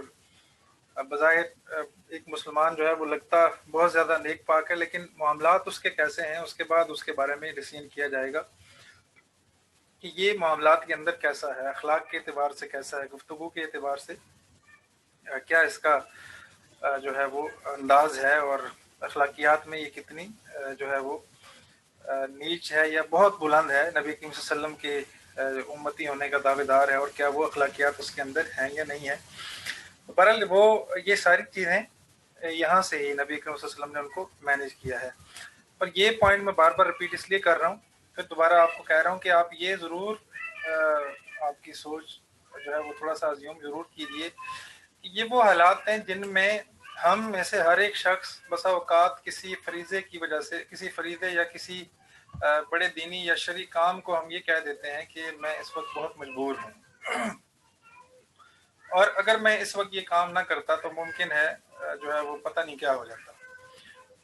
بظاہر ایک مسلمان جو ہے وہ لگتا بہت زیادہ نیک پاک ہے، لیکن معاملات اس کے کیسے ہیں، اس کے بعد اس کے بارے میں ڈسیزن کیا جائے گا کہ یہ معاملات کے اندر کیسا ہے، اخلاق کے اعتبار سے کیسا ہے، گفتگو کے اعتبار سے کیا اس کا جو ہے وہ انداز ہے، اور اخلاقیات میں یہ کتنی جو ہے وہ نیچ ہے یا بہت بلند ہے، نبی کریم صلی اللہ علیہ وسلم کے امتی ہونے کا دعوے دار ہے، اور کیا وہ اخلاقیات اس کے اندر ہیں یا نہیں ہے۔ بہرحال وہ یہ ساری چیزیں یہاں سے ہی نبی کریم صلی اللہ علیہ وسلم نے ان کو مینیج کیا ہے۔ اور یہ پوائنٹ میں بار بار ریپیٹ اس لیے کر رہا ہوں، پھر دوبارہ آپ کو کہہ رہا ہوں کہ آپ یہ ضرور آپ کی سوچ جو ہے وہ تھوڑا سا ازیوم ضرور کیجیے کہ یہ وہ حالات ہیں جن میں ہم میں سے ہر ایک شخص بسا اوقات کسی فریضے کی وجہ سے، کسی فریضے یا کسی بڑے دینی یا شرعی کام کو ہم یہ کہہ دیتے ہیں کہ میں اس وقت بہت مجبور ہوں، اور اگر میں اس وقت یہ کام نہ کرتا تو ممکن ہے جو ہے وہ پتہ نہیں کیا ہو جاتا۔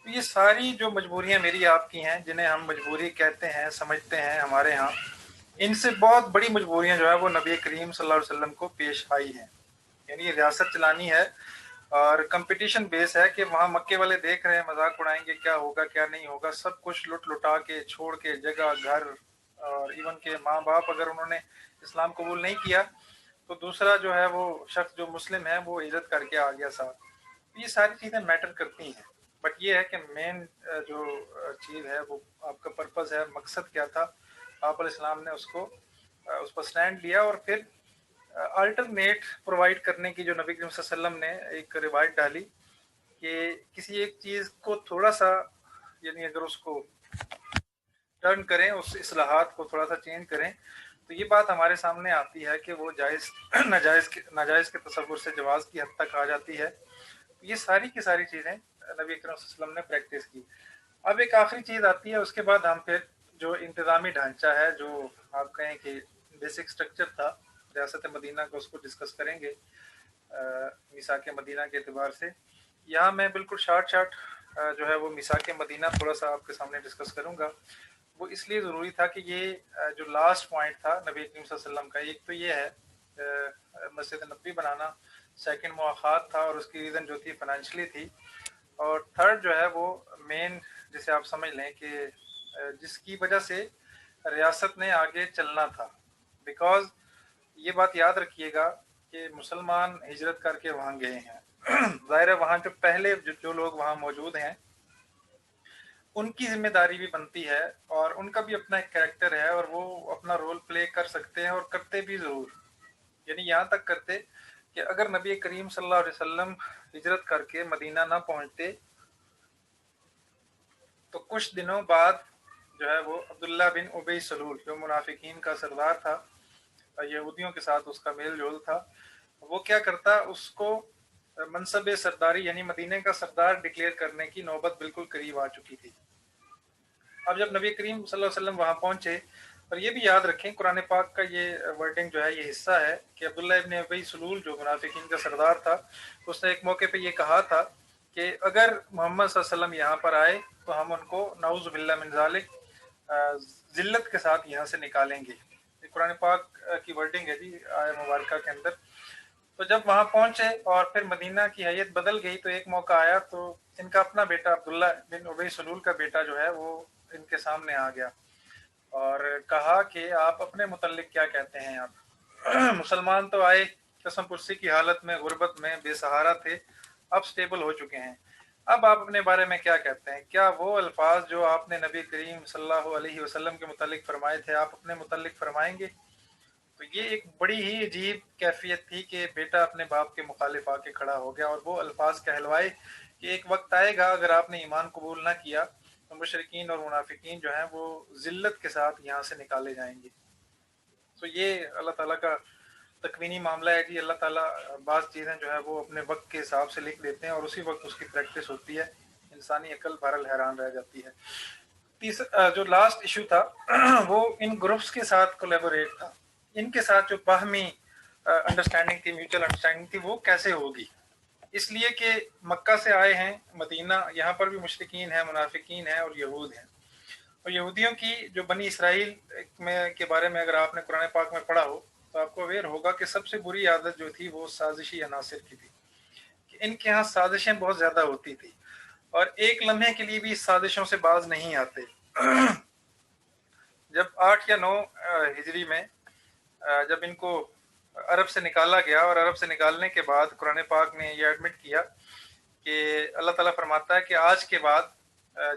تو یہ ساری جو مجبوریاں میری آپ کی ہیں، جنہیں ہم مجبوری کہتے ہیں، سمجھتے ہیں ہمارے ہاں، ان سے بہت بڑی مجبوریاں جو ہے وہ نبی کریم صلی اللہ علیہ وسلم کو پیش آئی ہیں۔ یعنی یہ ریاست چلانی ہے اور کمپٹیشن بیس ہے کہ وہاں مکے والے دیکھ رہے ہیں، مذاق اڑائیں گے کیا ہوگا کیا نہیں ہوگا، سب کچھ لٹ لٹا کے چھوڑ کے، جگہ گھر اور ایون کہ ماں باپ اگر انہوں نے اسلام قبول نہیں کیا تو دوسرا جو ہے وہ شخص جو مسلم ہے وہ ہجرت کر کے آ گیا ساتھ۔ یہ ساری چیزیں میٹر کرتی ہیں، بٹ یہ ہے کہ مین جو چیز ہے وہ آپ کا پرپز ہے، مقصد کیا تھا، آپ علیہ السلام نے اس پر سٹینڈ لیا، اور پھر الٹرنیٹ پرووائڈ کرنے کی جو نبی کریم صلی اللہ علیہ وسلم نے ایک روایت ڈالی کہ کسی ایک چیز کو تھوڑا سا، یعنی اگر اس کو ٹرن کریں، اس اصلاحات کو تھوڑا سا چینج کریں، تو یہ بات ہمارے سامنے آتی ہے کہ وہ جائز ناجائز کے تصور سے جواز کی حد تک آ جاتی ہے۔ یہ ساری کی ساری چیزیں نبی اکرم صلی اللہ علیہ وسلم نے پریکٹس کی۔ اب ایک آخری چیز آتی ہے، اس کے بعد ہم پھر جو انتظامی ڈھانچہ ہے، جو آپ کہیں کہ بیسک سٹرکچر تھا ریاست مدینہ کو، اس کو ڈسکس کریں گے میثاق مدینہ کے اعتبار سے۔ یہاں میں بالکل شارٹ جو ہے وہ میثاق مدینہ تھوڑا سا آپ کے سامنے ڈسکس کروں گا۔ وہ اس لیے ضروری تھا کہ یہ جو لاسٹ پوائنٹ تھا نبی کریم صلی اللہ علیہ وسلم کا، ایک تو یہ ہے مسجد نبوی بنانا، سیکنڈ مواخات تھا، اور اس کی ریزن جو تھی فائنینشلی تھی، اور تھرڈ جو ہے وہ مین جسے آپ سمجھ لیں کہ جس کی وجہ سے ریاست نے آگے چلنا تھا۔ بیکاز یہ بات یاد رکھیے گا کہ مسلمان ہجرت کر کے وہاں گئے ہیں، ظاہر ہے وہاں جو پہلے جو لوگ وہاں موجود ہیں ان کی ذمہ داری بھی بنتی ہے، اور ان کا بھی اپنا ایک کریکٹر ہے، اور وہ اپنا رول پلے کر سکتے ہیں، اور کرتے بھی ضرور، یعنی یہاں تک کرتے کہ اگر نبی کریم صلی اللہ علیہ وسلم ہجرت کر کے مدینہ نہ پہنچتے تو کچھ دنوں بعد جو ہے وہ عبداللہ بن ابی سلول جو منافقین کا سردار تھا، یہودیوں کے ساتھ اس کا میل جول تھا، وہ کیا کرتا، اس کو منصب سرداری یعنی مدینہ کا سردار ڈکلیئر کرنے کی نوبت بالکل قریب آ چکی تھی۔ اب جب نبی کریم صلی اللہ علیہ وسلم وہاں پہنچے، اور یہ بھی یاد رکھیں قرآن پاک کا یہ ورڈنگ جو ہے، یہ حصہ ہے کہ عبداللہ ابن ابی سلول جو منافقین کا سردار تھا، اس نے ایک موقع پہ یہ کہا تھا کہ اگر محمد صلی اللہ علیہ وسلم یہاں پر آئے تو ہم ان کو نعوذ باللہ من ذالک ذلت کے ساتھ یہاں سے نکالیں گے۔ یہ قرآن پاک کی ورڈنگ ہے جی آیہ مبارکہ کے اندر۔ تو جب وہاں پہنچے اور پھر مدینہ کی حیت بدل گئی، تو ایک موقع آیا تو ان کا اپنا بیٹا عبداللہ بن ابی سلول کا بیٹا جو ہے وہ ان کے سامنے آ گیا اور کہا کہ آپ اپنے متعلق کیا کہتے ہیں؟ آپ مسلمان تو آئے قسم پرسی کی حالت میں، غربت میں، بے سہارا تھے، اب سٹیبل ہو چکے ہیں، اب آپ اپنے بارے میں کیا کہتے ہیں؟ کیا وہ الفاظ جو آپ نے نبی کریم صلی اللہ علیہ وسلم کے متعلق فرمائے تھے آپ اپنے متعلق فرمائیں گے؟ تو یہ ایک بڑی ہی عجیب کیفیت تھی کہ بیٹا اپنے باپ کے مخالف آ کے کھڑا ہو گیا اور وہ الفاظ کہلوائے کہ ایک وقت آئے گا اگر آپ نے ایمان قبول نہ کیا تو مشرکین اور منافقین جو ہیں وہ ذلت کے ساتھ یہاں سے نکالے جائیں گے۔ تو یہ اللہ تعالیٰ کا تکوینی معاملہ ہے جی۔ اللہ تعالیٰ بعض چیزیں جو ہے وہ اپنے وقت کے حساب سے لکھ دیتے ہیں اور اسی وقت اس کی پریکٹس ہوتی ہے، انسانی عقل بہرحال حیران رہ جاتی ہے۔ تیسرا جو لاسٹ ایشو تھا وہ ان گروپس کے ساتھ کولیبوریٹ تھا، ان کے ساتھ جو باہمی انڈرسٹینڈنگ تھی، میوچل انڈرسٹینڈنگ تھی، وہ کیسے ہوگی؟ اس لیے کہ مکہ سے آئے ہیں مدینہ، یہاں پر بھی مشرکین ہیں، منافقین ہیں اور یہود ہیں. اور یہودیوں کی جو بنی اسرائیل میں کے بارے میں اگر آپ نے قرآن پاک میں پڑھا ہو تو آپ کو اویئر ہوگا کہ سب سے بری عادت جو تھی وہ سازشی عناصر کی تھی، کہ ان کے ہاں سازشیں بہت زیادہ ہوتی تھی اور ایک لمحے کے لیے بھی اس سازشوں سے باز نہیں آتے. جب 8 یا 9 ہجری میں جب ان کو عرب سے نکالا گیا اور عرب سے نکالنے کے بعد قرآن پاک نے یہ ایڈمٹ کیا کہ اللہ تعالیٰ فرماتا ہے کہ آج کے بعد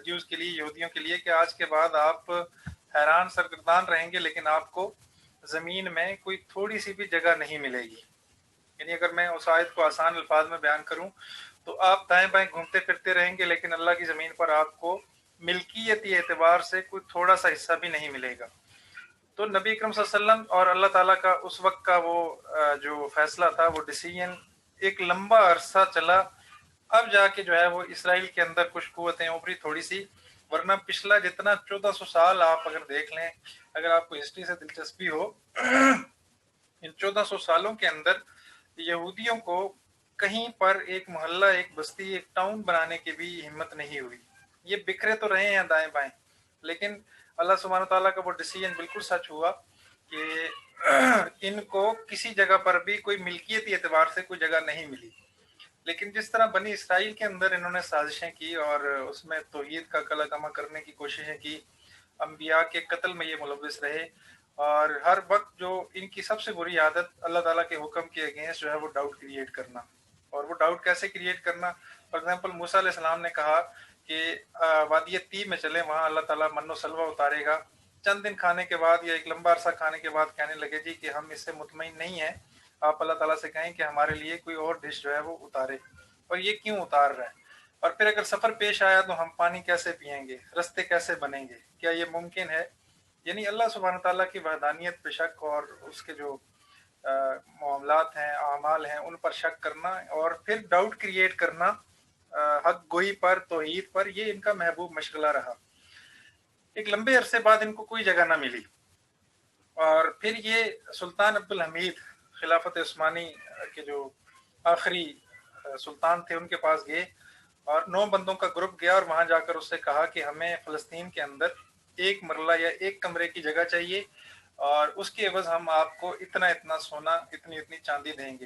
جیوز کے لیے، یہودیوں کے لیے، کہ آج کے بعد آپ حیران سرگردان رہیں گے لیکن آپ کو زمین میں کوئی تھوڑی سی بھی جگہ نہیں ملے گی. یعنی اگر میں اس آیت کو آسان الفاظ میں بیان کروں تو آپ دائیں بائیں گھومتے پھرتے رہیں گے لیکن اللہ کی زمین پر آپ کو ملکیتی اعتبار سے کوئی تھوڑا سا حصہ بھی نہیں ملے گا. تو نبی اکرم صلی اللہ علیہ وسلم اور اللہ تعالیٰ کا اس وقت کا وہ جو فیصلہ تھا، وہ ڈیسیژن ایک لمبا عرصہ چلا. اب جا کے جو ہے وہ اسرائیل کے اندر کچھ قوتیں ابھری تھوڑی سی، ورنہ پچھلا جتنا 1400 سال آپ اگر دیکھ لیں، اگر آپ کو ہسٹری سے دلچسپی ہو، ان 1400 سالوں کے اندر یہودیوں کو کہیں پر ایک محلہ، ایک بستی، ایک ٹاؤن بنانے کی بھی ہمت نہیں ہوئی. یہ بکھرے تو رہے ہیں دائیں بائیں، لیکن اللہ سبحانہ تعالیٰ کا وہ ڈیسیژن بالکل سچ ہوا کہ ان کو کسی جگہ پر بھی کوئی ملکیتی اعتبار سے کوئی جگہ نہیں ملی. لیکن جس طرح بنی اسرائیل کے اندر انہوں نے سازشیں کی اور اس میں توحید کا کلا کما کرنے کی کوششیں کی، انبیاء کے قتل میں یہ ملوث رہے، اور ہر وقت جو ان کی سب سے بری عادت اللہ تعالیٰ کے حکم کے اگینسٹ جو ہے وہ ڈاؤٹ کریٹ کرنا. اور وہ ڈاؤٹ کیسے کریٹ کرنا؟ فار ایگزامپل موسیٰ علیہ السلام نے کہا کہ وادی طی میں چلیں، وہاں اللہ تعالیٰ من و سلوہ اتارے گا. چند دن کھانے کے بعد یا ایک لمبا عرصہ کھانے کے بعد کہنے لگے جی کہ ہم اس سے مطمئن نہیں ہیں، آپ اللہ تعالیٰ سے کہیں کہ ہمارے لیے کوئی اور ڈش جو ہے وہ اتارے. اور یہ کیوں اتار رہا ہے؟ اور پھر اگر سفر پیش آیا تو ہم پانی کیسے پئیں گے، رستے کیسے بنیں گے، کیا یہ ممکن ہے؟ یعنی اللہ سبحانہ تعالیٰ کی وحدانیت پہ شک اور اس کے جو معاملات ہیں، اعمال ہیں، ان پر شک کرنا اور پھر ڈاؤٹ کریٹ کرنا حق گوئی پر، توحید پر، یہ ان کا محبوب مشغلہ رہا. ایک لمبے عرصے بعد ان کو کوئی جگہ نہ ملی اور پھر یہ سلطان عبدالحمید خلافت عثمانی کے جو آخری سلطان تھے ان کے پاس گئے اور 9 بندوں کا گروپ گیا اور وہاں جا کر اس سے کہا کہ ہمیں فلسطین کے اندر ایک مرلہ یا ایک کمرے کی جگہ چاہیے اور اس کے عوض ہم آپ کو اتنا اتنا سونا، اتنی اتنی چاندی دیں گے.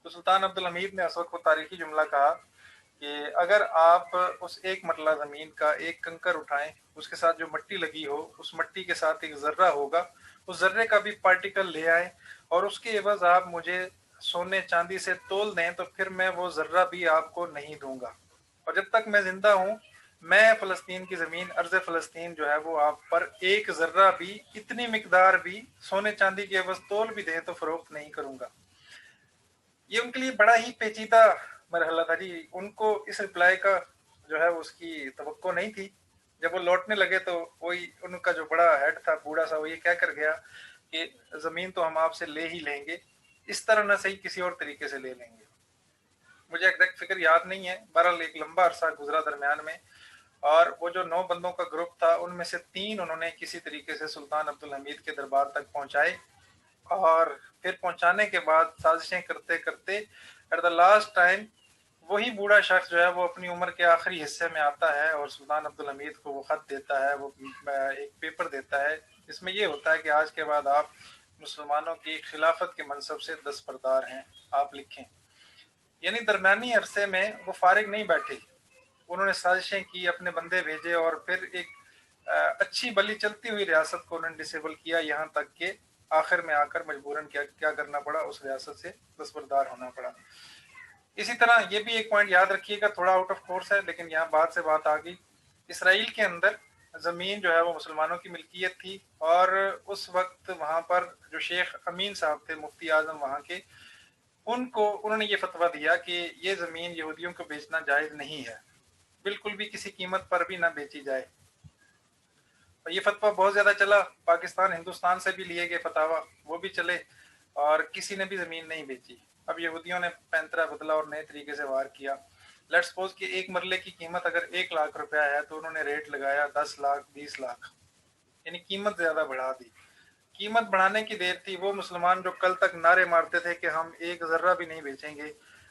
تو سلطان عبدالحمید نے اس وقت کو تاریخی جملہ کہا کہ اگر آپ اس ایک مرلہ زمین کا ایک کنکر اٹھائیں، اس کے ساتھ جو مٹی لگی ہو، اس مٹی کے ساتھ ایک ذرہ ہوگا، اس ذرے کا بھی پارٹیکل لے آئیں اور اس کے عوض آپ مجھے سونے چاندی سے تول دیں تو پھر میں وہ ذرہ بھی آپ کو نہیں دوں گا. اور جب تک میں زندہ ہوں، میں فلسطین کی زمین، ارض فلسطین جو ہے وہ آپ پر ایک ذرہ بھی، اتنی مقدار بھی سونے چاندی کے عوض تول بھی دیں تو فروخت نہیں کروں گا. یہ ان کے لیے بڑا ہی پیچیدہ مرحلہ تھا جی. ان کو اس رپلائی کا جو ہے اس کی توقع نہیں تھی. جب وہ لوٹنے لگے تو وہی ان کا جو بڑا ہیڈ تھا، بوڑھا سا، وہ یہ کہہ کر گیا کہ زمین تو ہم آپ سے لے ہی لیں گے، اس طرح نہ صحیح کسی اور طریقے سے لے لیں گے. مجھے ایگزیکٹ فکر یاد نہیں ہے، بہرحال ایک لمبا عرصہ گزرا درمیان میں، اور وہ جو 9 بندوں کا گروپ تھا ان میں سے 3 انہوں نے کسی طریقے سے سلطان عبدالحمید کے دربار تک پہنچائے اور پھر پہنچانے کے بعد سازشیں کرتے کرتے ایٹ دا لاسٹ ٹائم وہی بوڑھا شخص جو ہے وہ اپنی عمر کے آخری حصے میں آتا ہے اور سلطان عبدالحمید کو وہ خط دیتا ہے، وہ ایک پیپر دیتا ہے جس میں یہ ہوتا ہے کہ آج کے بعد آپ مسلمانوں کی خلافت کے منصب سے دستبردار ہیں، آپ لکھیں. یعنی درمیانی عرصے میں وہ فارغ نہیں بیٹھے، انہوں نے سازشیں کی، اپنے بندے بھیجے اور پھر ایک اچھی بلی چلتی ہوئی ریاست کو انہوں نے ڈسیبل کیا، یہاں تک کہ آخر میں آ کر مجبوراً کیا کرنا پڑا، اس ریاست سے دستبردار ہونا پڑا. اسی طرح یہ بھی ایک پوائنٹ یاد رکھیے گا، تھوڑا آؤٹ آف کورس ہے لیکن یہاں بات سے بات آ گئی. اسرائیل کے اندر زمین جو ہے وہ مسلمانوں کی ملکیت تھی اور اس وقت وہاں پر جو شیخ امین صاحب تھے، مفتی اعظم وہاں کے، انہوں نے یہ فتویٰ دیا کہ یہ زمین یہودیوں کو بیچنا جائز نہیں ہے، بالکل بھی کسی قیمت پر بھی نہ بیچی جائے. اور یہ فتویٰ بہت زیادہ چلا، پاکستان، ہندوستان سے بھی لیے گئے فتاویٰ، وہ بھی چلے اور کسی نے بھی زمین نہیں بیچی. اب یہودیوں نے پینترا بدلا اور نئے طریقے سے وار کیا. لیٹ سپوز کہ ایک مرلے کی قیمت اگر 1 لاکھ روپیہ ہے تو انہوں نے ریٹ لگایا 10 لاکھ، 20 لاکھ، یعنی قیمت زیادہ بڑھا دی. قیمت بڑھانے کی دیر تھی. وہ مسلمان جو کل تک نعرے مارتے تھے کہ ہم ایک ذرہ بھی نہیں بیچیں گے،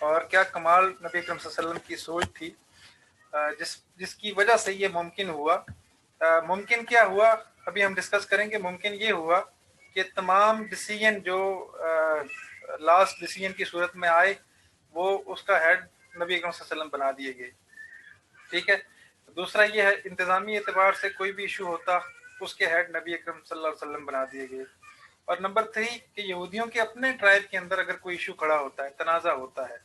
اور کیا کمال نبی اکرم صلی اللہ علیہ وسلم کی سوچ تھی جس کی وجہ سے یہ ممکن ہوا۔ ممکن کیا ہوا ابھی ہم ڈسکس کریں گے۔ ممکن یہ ہوا کہ تمام ڈیسیجن جو لاسٹ ڈیسیجن کی صورت میں آئے وہ اس کا ہیڈ نبی اکرم صلی اللہ علیہ وسلم بنا دیے گئے، ٹھیک ہے۔ دوسرا یہ ہے انتظامی اعتبار سے کوئی بھی ایشو ہوتا اس کے ہیڈ نبی اکرم صلی اللہ علیہ وسلم بنا دیے گئے۔ اور نمبر 3 کہ یہودیوں کے اپنے ٹرائب کے اندر اگر کوئی ایشو کھڑا ہوتا ہے، تنازع ہوتا ہے،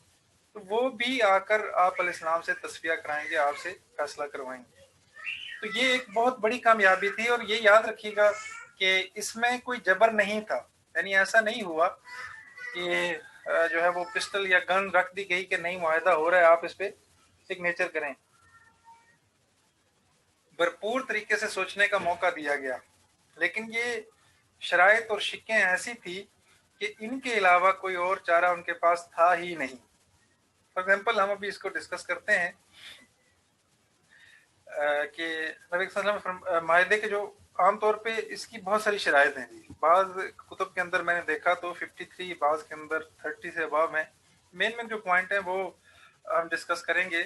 تو وہ بھی آ کر آپ علیہ السلام سے تصفیہ کرائیں گے، آپ سے فیصلہ کروائیں گے۔ تو یہ ایک بہت بڑی کامیابی تھی، اور یہ یاد رکھیے گا کہ اس میں کوئی جبر نہیں تھا، یعنی ایسا نہیں ہوا کہ جو ہے وہ پسٹل یا گن رکھ دی گئی کہ نہیں معاہدہ ہو رہا ہے آپ اس پہ سگنیچر کریں۔ بھرپور طریقے سے سوچنے کا موقع دیا گیا، لیکن یہ شرائط اور شکیں ایسی تھی کہ ان کے علاوہ کوئی اور چارہ ان کے پاس تھا ہی نہیں۔ فار ایگزامپل ہم ابھی اس کو ڈسکس کرتے ہیں کہ نبی صلی اللہ علیہ وسلم معاہدے کے جو عام طور پہ اس کی بہت ساری شرائط ہیں جی، بعض کتب کے اندر میں نے دیکھا تو 53، بعض کے اندر 30 سے ابو ہیں۔ مین جو پوائنٹ ہیں وہ ہم ڈسکس کریں گے،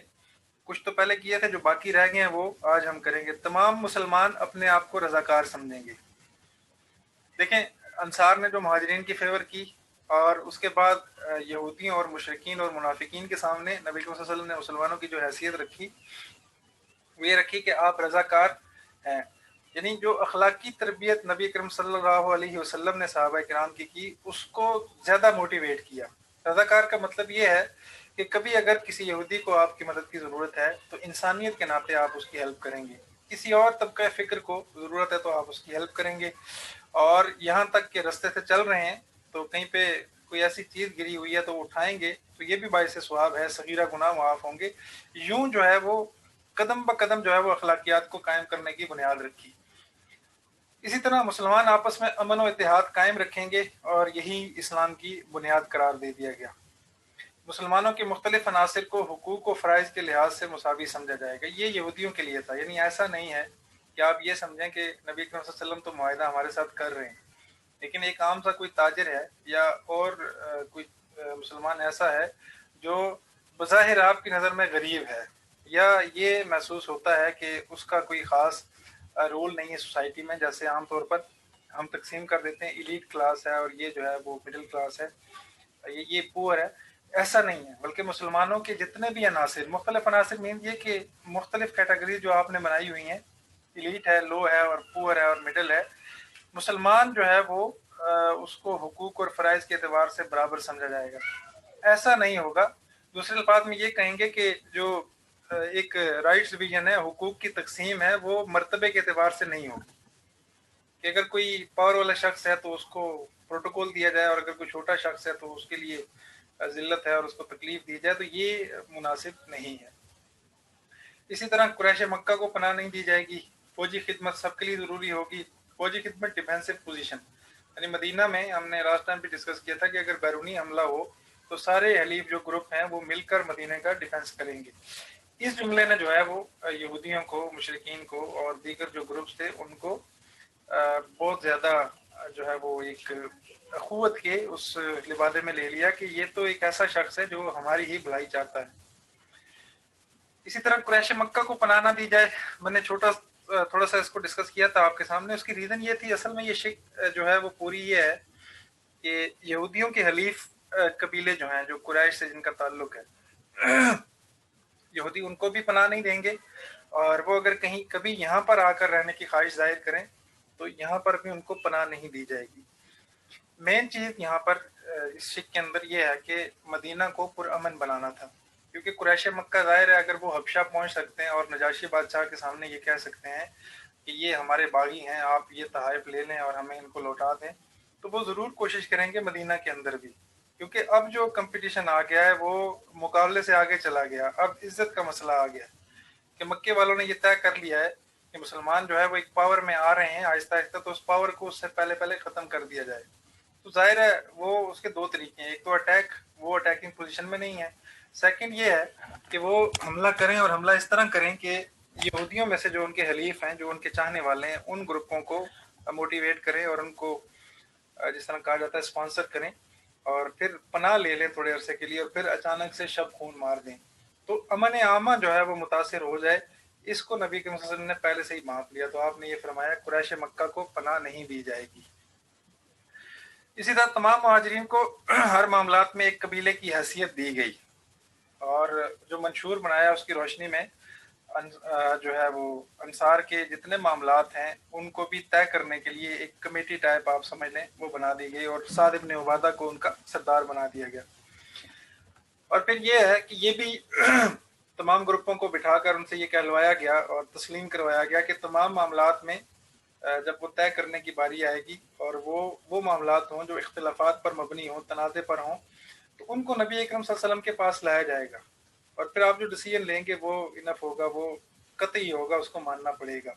کچھ تو پہلے کیے تھے، جو باقی رہ گئے ہیں وہ آج ہم کریں گے۔ تمام مسلمان اپنے آپ کو رضاکار سمجھیں گے۔ دیکھیں انصار نے جو مہاجرین کی فیور کی، اور اس کے بعد یہودیوں اور مشرکین اور منافقین کے سامنے نبی صلی اللہ علیہ وسلم نے مسلمانوں کی جو حیثیت رکھی وہ یہ رکھی کہ آپ رضاکار ہیں، یعنی جو اخلاقی تربیت نبی اکرم صلی اللہ علیہ وسلم نے صحابہ کرام کی اس کو زیادہ موٹیویٹ کیا۔ رضاکار کا مطلب یہ ہے کہ کبھی اگر کسی یہودی کو آپ کی مدد کی ضرورت ہے تو انسانیت کے ناطے آپ اس کی ہیلپ کریں گے، کسی اور طبقہ فکر کو ضرورت ہے تو آپ اس کی ہیلپ کریں گے، اور یہاں تک کہ رستے سے چل رہے ہیں تو کہیں پہ کوئی ایسی چیز گری ہوئی ہے تو وہ اٹھائیں گے، تو یہ بھی باعث ثواب ہے، صغیرہ گناہ معاف ہوں گے۔ یوں جو ہے وہ قدم بہ قدم جو ہے وہ اخلاقیات کو قائم کرنے کی بنیاد رکھی۔ اسی طرح مسلمان آپس میں امن و اتحاد قائم رکھیں گے، اور یہی اسلام کی بنیاد قرار دے دیا گیا۔ مسلمانوں کے مختلف عناصر کو حقوق و فرائض کے لحاظ سے مساوی سمجھا جائے گا۔ یہ یہودیوں کے لیے تھا، یعنی ایسا نہیں ہے کہ آپ یہ سمجھیں کہ نبی اکرم صلی اللہ علیہ وسلم تو معاہدہ ہمارے ساتھ کر رہے ہیں، لیکن ایک عام سا کوئی تاجر ہے یا اور کوئی مسلمان ایسا ہے جو بظاہر آپ کی نظر میں غریب ہے، یا یہ محسوس ہوتا ہے کہ اس کا کوئی خاص رول نہیں ہے سوسائٹی میں، جیسے عام طور پر ہم تقسیم کر دیتے ہیں ایلیٹ کلاس ہے اور یہ جو ہے وہ مڈل کلاس ہے، یہ پور ہے۔ ایسا نہیں ہے، بلکہ مسلمانوں کے جتنے بھی عناصر، مختلف عناصر مین یہ کہ مختلف کیٹیگریز جو آپ نے بنائی ہوئی ہیں، ایلیٹ ہے، لو ہے، اور پور ہے، اور مڈل ہے، مسلمان جو ہے وہ اس کو حقوق اور فرائض کے اعتبار سے برابر سمجھا جائے گا۔ ایسا نہیں ہوگا۔ دوسرے الفاظ میں یہ کہیں گے کہ جو ایک رائٹس ڈویژن ہے، حقوق کی تقسیم ہے، وہ مرتبے کے اعتبار سے نہیں ہوگی کہ اگر کوئی پاور والا شخص ہے تو اس کو پروٹوکول دیا جائے، اور اگر کوئی چھوٹا شخص ہے تو اس کے لیے ذلت ہے اور اس کو تکلیف دی جائے، تو یہ مناسب نہیں ہے۔ اسی طرح قریش مکہ کو پناہ نہیں دی جائے گی۔ فوجی خدمت سب کے لیے ضروری ہوگی۔ فوجی خدمت ڈیفینسو پوزیشن، یعنی مدینہ میں ہم نے لاسٹ ٹائم بھی ڈسکس کیا تھا کہ اگر بیرونی حملہ ہو تو سارے حلیف جو گروپ ہیں وہ مل کر مدینہ کا ڈیفینس کریں گے۔ اس جملے نے جو ہے وہ یہودیوں کو، مشرکین کو اور دیگر جو گروپس تھے ان کو بہت زیادہ جو ہے وہ ایک اخوت کے اس لبادے میں لے لیا کہ یہ تو ایک ایسا شخص ہے جو ہماری ہی بھلائی چاہتا ہے۔ اسی طرح قریش مکہ کو پناہ نہ دی جائے، میں نے تھوڑا سا اس کو ڈسکس کیا تھا آپ کے سامنے۔ اس کی ریزن یہ تھی، اصل میں یہ شک جو ہے وہ پوری یہ ہے کہ یہودیوں کے حلیف قبیلے جو ہیں، جو قریش سے جن کا تعلق ہے، یہودی ان کو بھی پناہ نہیں دیں گے، اور وہ اگر کہیں کبھی یہاں پر آ کر رہنے کی خواہش ظاہر کریں تو یہاں پر بھی ان کو پناہ نہیں دی جائے گی۔ مین چیز یہاں پر اس شک کے اندر یہ ہے کہ مدینہ کو پرامن بنانا تھا، کیونکہ قریش مکہ ظاہر ہے اگر وہ حبشہ پہنچ سکتے ہیں اور نجاشی بادشاہ کے سامنے یہ کہہ سکتے ہیں کہ یہ ہمارے باغی ہیں، آپ یہ تحائف لے لیں اور ہمیں ان کو لوٹا دیں، تو وہ ضرور کوشش کریں گے مدینہ کے اندر بھی، کیونکہ اب جو کمپٹیشن آ گیا ہے وہ مقابلے سے آگے چلا گیا۔ اب عزت کا مسئلہ آ گیا کہ مکے والوں نے یہ طے کر لیا ہے کہ مسلمان جو ہے وہ ایک پاور میں آ رہے ہیں آہستہ آہستہ، تو اس پاور کو اس سے پہلے ختم کر دیا جائے۔ تو ظاہر ہے وہ اس کے دو طریقے ہیں، ایک تو اٹیک، وہ اٹیکنگ پوزیشن میں نہیں ہے، سیکنڈ یہ ہے کہ وہ حملہ کریں، اور حملہ اس طرح کریں کہ یہودیوں میں سے جو ان کے حلیف ہیں، جو ان کے چاہنے والے ہیں، ان گروپوں کو موٹیویٹ کریں اور ان کو جس طرح کہا جاتا ہے اسپانسر کریں، اور پھر پناہ لے لیں تھوڑے عرصے کے لیے اور پھر اچانک سے شب خون مار دیں تو امن عامہ جو ہے وہ متاثر ہو جائے، اس کو نبی کریم صلی اللہ علیہ وسلم نے پہلے سے ہی بانپ لیا. تو آپ نے یہ فرمایا قریش مکہ کو پناہ نہیں دی جائے گی. اسی طرح تمام مہاجرین کو ہر معاملات میں ایک قبیلے کی حیثیت دی گئی، اور جو منشور بنایا اس کی روشنی میں جو ہے وہ انصار کے جتنے معاملات ہیں ان کو بھی طے کرنے کے لیے ایک کمیٹی ٹائپ آپ سمجھ لیں وہ بنا دی گئی، اور سعد ابن عبادہ کو ان کا سردار بنا دیا گیا. اور پھر یہ ہے کہ یہ بھی تمام گروپوں کو بٹھا کر ان سے یہ کہلوایا گیا اور تسلیم کروایا گیا کہ تمام معاملات میں جب وہ طے کرنے کی باری آئے گی اور وہ معاملات ہوں جو اختلافات پر مبنی ہوں، تنازع پر ہوں، تو ان کو نبی اکرم صلی اللہ علیہ وسلم کے پاس لایا جائے گا، اور پھر آپ جو ڈیسیجن لیں گے وہ انف ہوگا، وہ قطعی ہوگا، اس کو ماننا پڑے گا.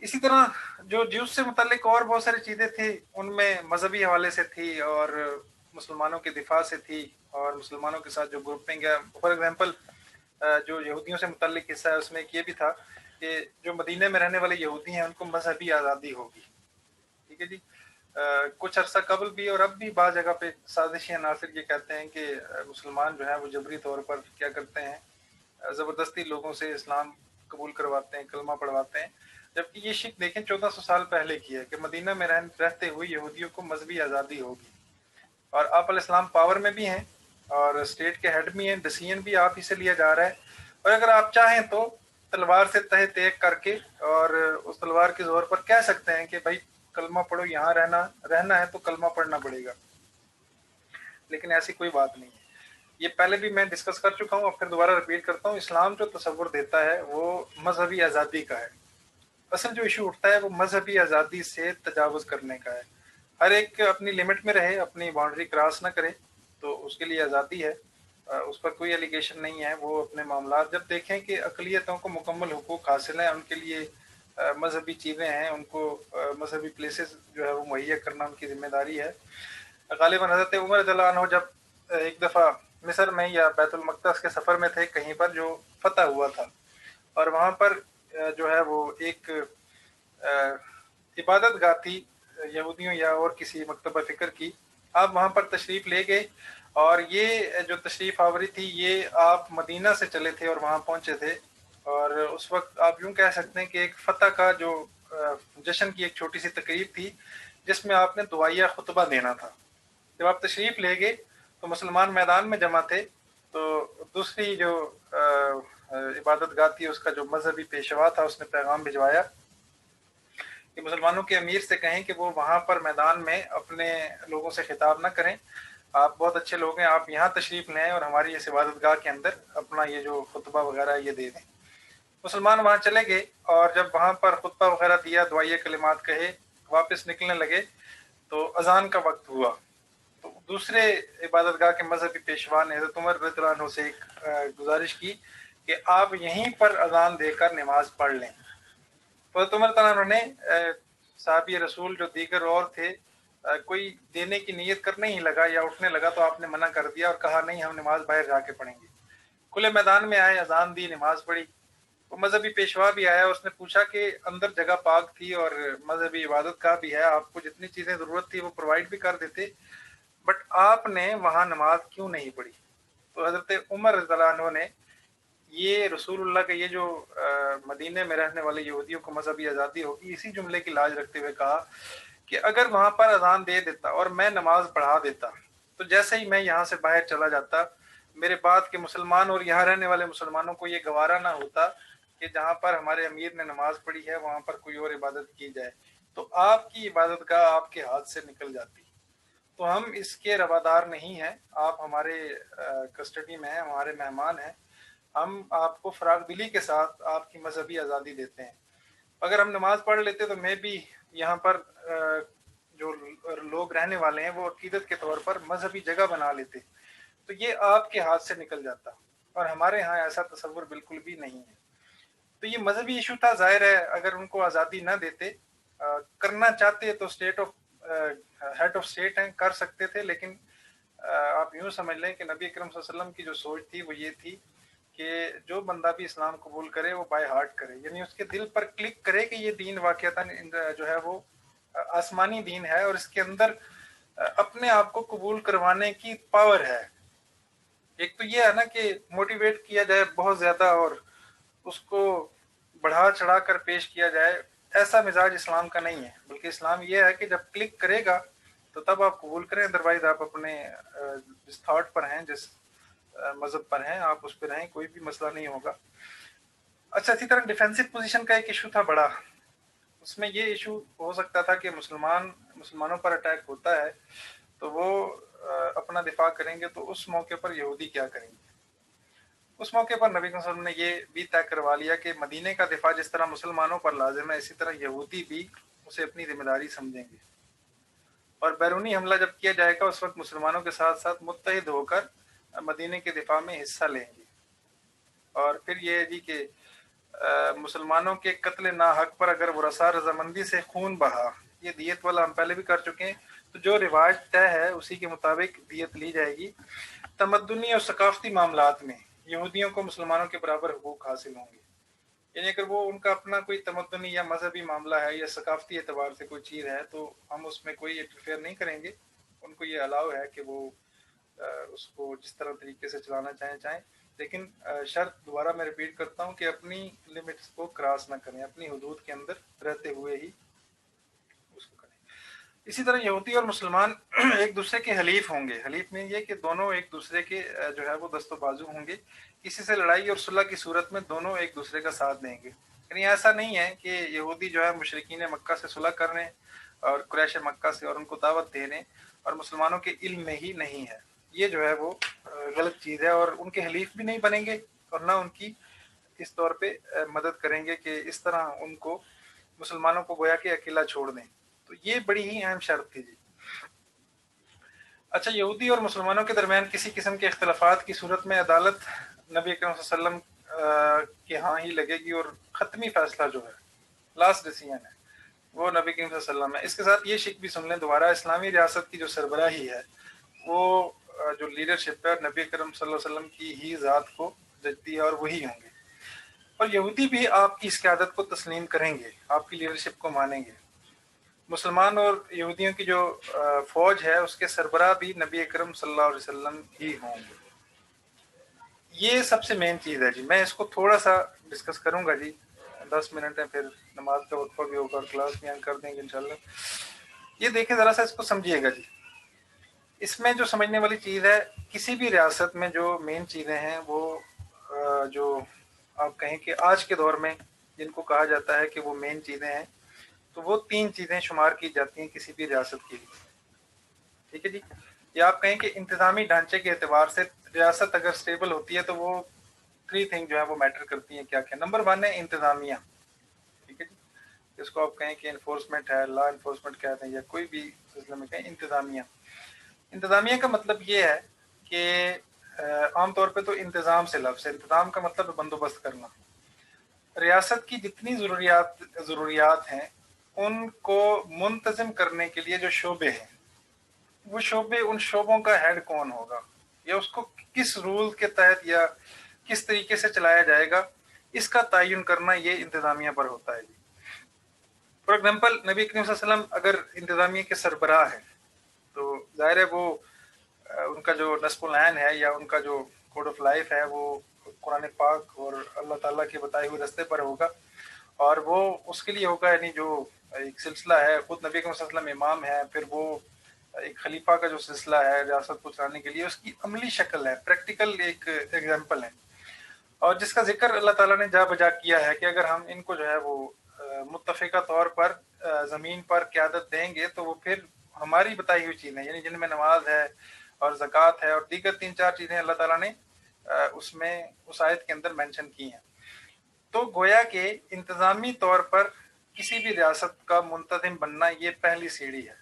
اسی طرح جو جیوس سے متعلق اور بہت ساری چیزیں تھیں ان میں مذہبی حوالے سے تھی اور مسلمانوں کے دفاع سے تھی، اور مسلمانوں کے ساتھ جو گروپنگ ہے، فار ایگزامپل جو یہودیوں سے متعلق حصہ ہے اس میں ایک یہ بھی تھا کہ جو مدینہ میں رہنے والے یہودی ہیں ان کو مذہبی آزادی ہوگی. ٹھیک ہے جی. کچھ عرصہ قبل بھی اور اب بھی بعض جگہ پہ سازشی عناصر یہ کہتے ہیں کہ مسلمان جو ہے وہ جبری طور پر کیا کرتے ہیں، زبردستی لوگوں سے اسلام قبول کرواتے ہیں، کلمہ پڑھواتے ہیں، جبکہ یہ شک دیکھیں 1400 سال پہلے کی ہے کہ مدینہ میں رہتے ہوئے یہودیوں کو مذہبی آزادی ہوگی، اور آپ علیہ السلام پاور میں بھی ہیں اور اسٹیٹ کے ہیڈ بھی ہیں، ڈیسیژن بھی آپ ہی سے لیا جا رہا ہے، اور اگر آپ چاہیں تو تلوار سے تہ تیغ کر کے اور اس تلوار کے زور پر کہہ سکتے ہیں کہ بھائی کلمہ پڑھو، یہاں رہنا ہے تو کلمہ پڑھنا پڑے گا. لیکن ایسی کوئی بات نہیں ہے. یہ پہلے بھی میں ڈسکس کر چکا ہوں اور پھر دوبارہ ریپیٹ کرتا ہوں. اسلام جو تصور دیتا ہے وہ مذہبی آزادی کا ہے. اصل جو ایشو اٹھتا ہے وہ مذہبی آزادی سے تجاوز کرنے کا ہے. ہر ایک اپنی لمٹ میں رہے، اپنی باؤنڈری کراس نہ کرے، تو اس کے لیے آزادی ہے، اس پر کوئی ایلیگیشن نہیں ہے. وہ اپنے معاملات جب دیکھیں کہ اقلیتوں کو مکمل حقوق حاصل ہیں، ان کے لیے مذہبی چیزیں ہیں، ان کو مذہبی پلیسز جو ہے وہ مہیا کرنا ان کی ذمہ داری ہے. غالباً حضرت عمر رضی اللہ عنہ جب ایک دفعہ مصر میں یا بیت المقدس کے سفر میں تھے کہیں پر جو فتح ہوا تھا، اور وہاں پر جو ہے وہ ایک عبادت گاہ تھی یہودیوں یا اور کسی مکتبہ فکر کی. آپ وہاں پر تشریف لے گئے، اور یہ جو تشریف آوری تھی یہ آپ مدینہ سے چلے تھے اور وہاں پہنچے تھے، اور اس وقت آپ یوں کہہ سکتے ہیں کہ ایک فتح کا جو جشن کی ایک چھوٹی سی تقریب تھی جس میں آپ نے دعائیہ خطبہ دینا تھا. جب آپ تشریف لے گئے تو مسلمان میدان میں جمع تھے، تو دوسری جو عبادت گاہ تھی اس کا جو مذہبی پیشوا تھا اس نے پیغام بھجوایا کہ مسلمانوں کے امیر سے کہیں کہ وہ وہاں پر میدان میں اپنے لوگوں سے خطاب نہ کریں، آپ بہت اچھے لوگ ہیں، آپ یہاں تشریف لیں اور ہماری اس عبادت گاہ کے اندر اپنا یہ جو خطبہ وغیرہ یہ دے دیں. مسلمان وہاں چلے گئے، اور جب وہاں پر خطبہ وغیرہ دیا، دعائیہ کلمات کہے، واپس نکلنے لگے تو اذان کا وقت ہوا. تو دوسرے عبادت گاہ کے مذہبی پیشوا نے حضرت عمر رضی اللہ عنہ سے ایک گزارش کی کہ آپ یہیں پر اذان دے کر نماز پڑھ لیں. تو حضرت عمر رضی اللہ عنہ نے صحابی رسول جو دیگر اور تھے کوئی دینے کی نیت کرنے ہی لگا یا اٹھنے لگا تو آپ نے منع کر دیا اور کہا نہیں، ہم نماز باہر جا کے پڑھیں گے. کھلے میدان میں آئے، اذان دی، نماز پڑھی. وہ مذہبی پیشوا بھی آیا، اس نے پوچھا کہ اندر جگہ پاک تھی اور مذہبی عبادت کا بھی ہے، آپ کو جتنی چیزیں ضرورت تھی وہ پرووائڈ بھی کر دیتے، بٹ آپ نے وہاں نماز کیوں نہیں پڑھی؟ تو حضرت عمر رضی اللہ عنہ نے یہ رسول اللہ کے یہ جو مدینے میں رہنے والے یہودیوں کو مذہبی آزادی ہوگی، اسی جملے کی لاج رکھتے ہوئے کہا کہ اگر وہاں پر اذان دے دیتا اور میں نماز پڑھا دیتا تو جیسے ہی میں یہاں سے باہر چلا جاتا، میرے بعد کے مسلمان اور یہاں رہنے والے مسلمانوں کو یہ گوارا نہ ہوتا کہ جہاں پر ہمارے امیر نے نماز پڑھی ہے وہاں پر کوئی اور عبادت کی جائے، تو آپ کی عبادت گاہ آپ کے ہاتھ سے نکل جاتی. تو ہم اس کے روادار نہیں ہیں، آپ ہمارے کسٹڈی میں ہیں، ہمارے مہمان ہیں، ہم آپ کو فراغ دلی کے ساتھ آپ کی مذہبی آزادی دیتے ہیں. اگر ہم نماز پڑھ لیتے تو میں بھی یہاں پر جو لوگ رہنے والے ہیں وہ عقیدت کے طور پر مذہبی جگہ بنا لیتے، تو یہ آپ کے ہاتھ سے نکل جاتا، اور ہمارے ہاں ایسا تصور بالکل بھی نہیں ہے. تو یہ مذہبی ایشو تھا. ظاہر ہے اگر ان کو آزادی نہ دیتے، کرنا چاہتے تو state of head of state ہیں، کر سکتے تھے، لیکن آپ یوں سمجھ لیں کہ نبی اکرم صلی اللہ علیہ وسلم کی جو سوچ تھی وہ یہ تھی کہ جو بندہ بھی اسلام قبول کرے وہ بائی ہارٹ کرے، یعنی اس کے دل پر کلک کرے کہ یہ دین واقعتاً جو ہے وہ آسمانی دین ہے، اور اس کے اندر اپنے آپ کو قبول کروانے کی پاور ہے۔ ایک تو یہ ہے نا کہ موٹیویٹ کیا جائے بہت زیادہ اور اس کو بڑھا چڑھا کر پیش کیا جائے، ایسا مزاج اسلام کا نہیں ہے، بلکہ اسلام یہ ہے کہ جب کلک کرے گا تو تب آپ قبول کریں، ادروائز آپ اپنے جس تھاٹ پر ہیں، جس مذہب پر ہیں، آپ اس پہ رہیں، کوئی بھی مسئلہ نہیں ہوگا۔ اچھا، اسی طرح ڈیفینسو پوزیشن کا ایک ایشو تھا بڑا، اس میں یہ ایشو ہو سکتا تھا کہ مسلمانوں پر اٹیک ہوتا ہے تو وہ اپنا دفاع کریں گے، تو اس موقع پر یہودی کیا کریں گے؟ اس موقع پر نبی صلی اللہ علیہ وسلم نے یہ بھی طے کروا لیا کہ مدینے کا دفاع جس طرح مسلمانوں پر لازم ہے، اسی طرح یہودی بھی اسے اپنی ذمہ داری سمجھیں گے، اور بیرونی حملہ جب کیا جائے گا اس وقت مسلمانوں کے ساتھ ساتھ متحد ہو کر مدینے کے دفاع میں حصہ لیں گے۔ اور پھر یہ ہے جی کہ مسلمانوں کے قتل ناحق پر اگر وہ رضامندی سے خون بہا، یہ دیت والا ہم پہلے بھی کر چکے ہیں، تو جو رواج طے ہے اسی کے مطابق دیت لی جائے گی۔ تمدنی اور ثقافتی معاملات میں یہودیوں کو مسلمانوں کے برابر حقوق حاصل ہوں گے، یعنی اگر وہ ان کا اپنا کوئی تمدنی یا مذہبی معاملہ ہے یا ثقافتی اعتبار سے کوئی چیز ہے تو ہم اس میں کوئی انٹرفیئر نہیں کریں گے، ان کو یہ الاؤ ہے کہ وہ اس کو جس طرح طریقے سے چلانا چاہیں، لیکن شرط دوبارہ میں ریپیٹ کرتا ہوں کہ اپنی لمٹس کو کراس نہ کریں، اپنی حدود کے اندر رہتے ہوئے ہی اس کو کریں۔ اسی طرح یہودی اور مسلمان ایک دوسرے کے حلیف ہوں گے۔ حلیف میں یہ کہ دونوں ایک دوسرے کے جو ہے وہ دست و بازو ہوں گے، کسی سے لڑائی اور صلح کی صورت میں دونوں ایک دوسرے کا ساتھ دیں گے۔ یعنی ایسا نہیں ہے کہ یہودی جو ہے مشرکین مکہ سے صلح کر رہے ہیں اور قریش مکہ سے اور ان کو دعوت دے رہے ہیں اور مسلمانوں کے علم میں ہی نہیں ہے، یہ جو ہے وہ غلط چیز ہے، اور ان کے حلیف بھی نہیں بنیں گے اور نہ ان کی اس طور پہ مدد کریں گے کہ اس طرح ان کو مسلمانوں کو گویا کہ اکیلا چھوڑ دیں۔ تو یہ بڑی ہی اہم شرط تھی جی۔ اچھا، یہودی اور مسلمانوں کے درمیان کسی قسم کے اختلافات کی صورت میں عدالت نبی اکرم صلی اللہ علیہ وسلم کے ہاں ہی لگے گی، اور ختمی فیصلہ جو ہے، لاسٹ ڈیسیژن ہے، وہ نبی کریم صلی اللہ علیہ وسلم ہے۔ اس کے ساتھ یہ شک بھی سن لیں دوبارہ، اسلامی ریاست کی جو سربراہی ہے، وہ جو لیڈرشپ ہے نبی کریم صلی اللہ علیہ وسلم کی ہی ذات کو جچتی ہے اور وہی ہوں گے، اور یہودی بھی آپ کی اس قیادت کو تسلیم کریں گے، آپ کی لیڈرشپ کو مانیں گے۔ مسلمان اور یہودیوں کی جو فوج ہے اس کے سربراہ بھی نبی اکرم صلی اللہ علیہ وسلم ہی ہوں گے۔ یہ سب سے مین چیز ہے جی۔ میں اس کو تھوڑا سا ڈسکس کروں گا جی، 10 منٹ ہے، پھر نماز کا وقفہ بھی ہوگا، کلاس بھی کر دیں گے انشاءاللہ۔ یہ دیکھیں ذرا سا، اس کو سمجھیے گا جی۔ اس میں جو سمجھنے والی چیز ہے، کسی بھی ریاست میں جو مین چیزیں ہیں وہ جو آپ کہیں کہ آج کے دور میں جن کو کہا جاتا ہے کہ وہ مین چیزیں ہیں، تو وہ 3 چیزیں شمار کی جاتی ہیں کسی بھی ریاست کے لیے، ٹھیک ہے جی۔ یا آپ کہیں کہ انتظامی ڈھانچے کے اعتبار سے ریاست اگر سٹیبل ہوتی ہے تو وہ 3 تھنگ جو ہے وہ میٹر کرتی ہیں، کیا کیا؟ نمبر 1 ہے انتظامیہ، ٹھیک ہے جی، جس کو آپ کہیں کہ انفورسمنٹ ہے، لا انفورسمنٹ کہتے ہیں، یا کوئی بھی سلسلے میں کہیں انتظامیہ۔ انتظامیہ کا مطلب یہ ہے کہ عام طور پہ تو انتظام سے لفظ ہے، انتظام کا مطلب ہے بندوبست کرنا۔ ریاست کی جتنی ضروریات ہیں ان کو منتظم کرنے کے لیے جو شعبے ہیں، وہ شعبے، ان شعبوں کا ہیڈ کون ہوگا، یا اس کو کس رول کے تحت یا کس طریقے سے چلایا جائے گا، اس کا تعین کرنا یہ انتظامیہ پر ہوتا ہے۔ فار ایگزامپل، نبی کریم صلی اللہ علیہ وسلم اگر انتظامیہ کے سربراہ ہیں تو ظاہر ہے وہ ان کا جو نصب العین ہے یا ان کا جو کوڈ آف لائف ہے وہ قرآن پاک اور اللہ تعالیٰ کے بتائے ہوئے رستے پر ہوگا، اور وہ اس کے لیے ہوگا، یعنی جو ایک سلسلہ ہے، خود نبی کریم صلی اللہ علیہ وسلم امام ہے، پھر وہ ایک خلیفہ کا جو سلسلہ ہے ریاست کو چلانے کے لیے، اس کی عملی شکل ہے، پریکٹیکل ایک ایگزامپل ہے، اور جس کا ذکر اللہ تعالیٰ نے جا بجا کیا ہے کہ اگر ہم ان کو جو ہے وہ متفقہ طور پر زمین پر قیادت دیں گے تو وہ پھر ہماری بتائی ہوئی چیزیں، یعنی جن میں نماز ہے اور زکوٰۃ ہے اور دیگر 3-4 چیزیں اللہ تعالیٰ نے اس میں اس آیت کے اندر مینشن کی ہیں، تو گویا کہ انتظامی طور پر کسی بھی ریاست کا منتظم بننا یہ پہلی سیڑھی ہے۔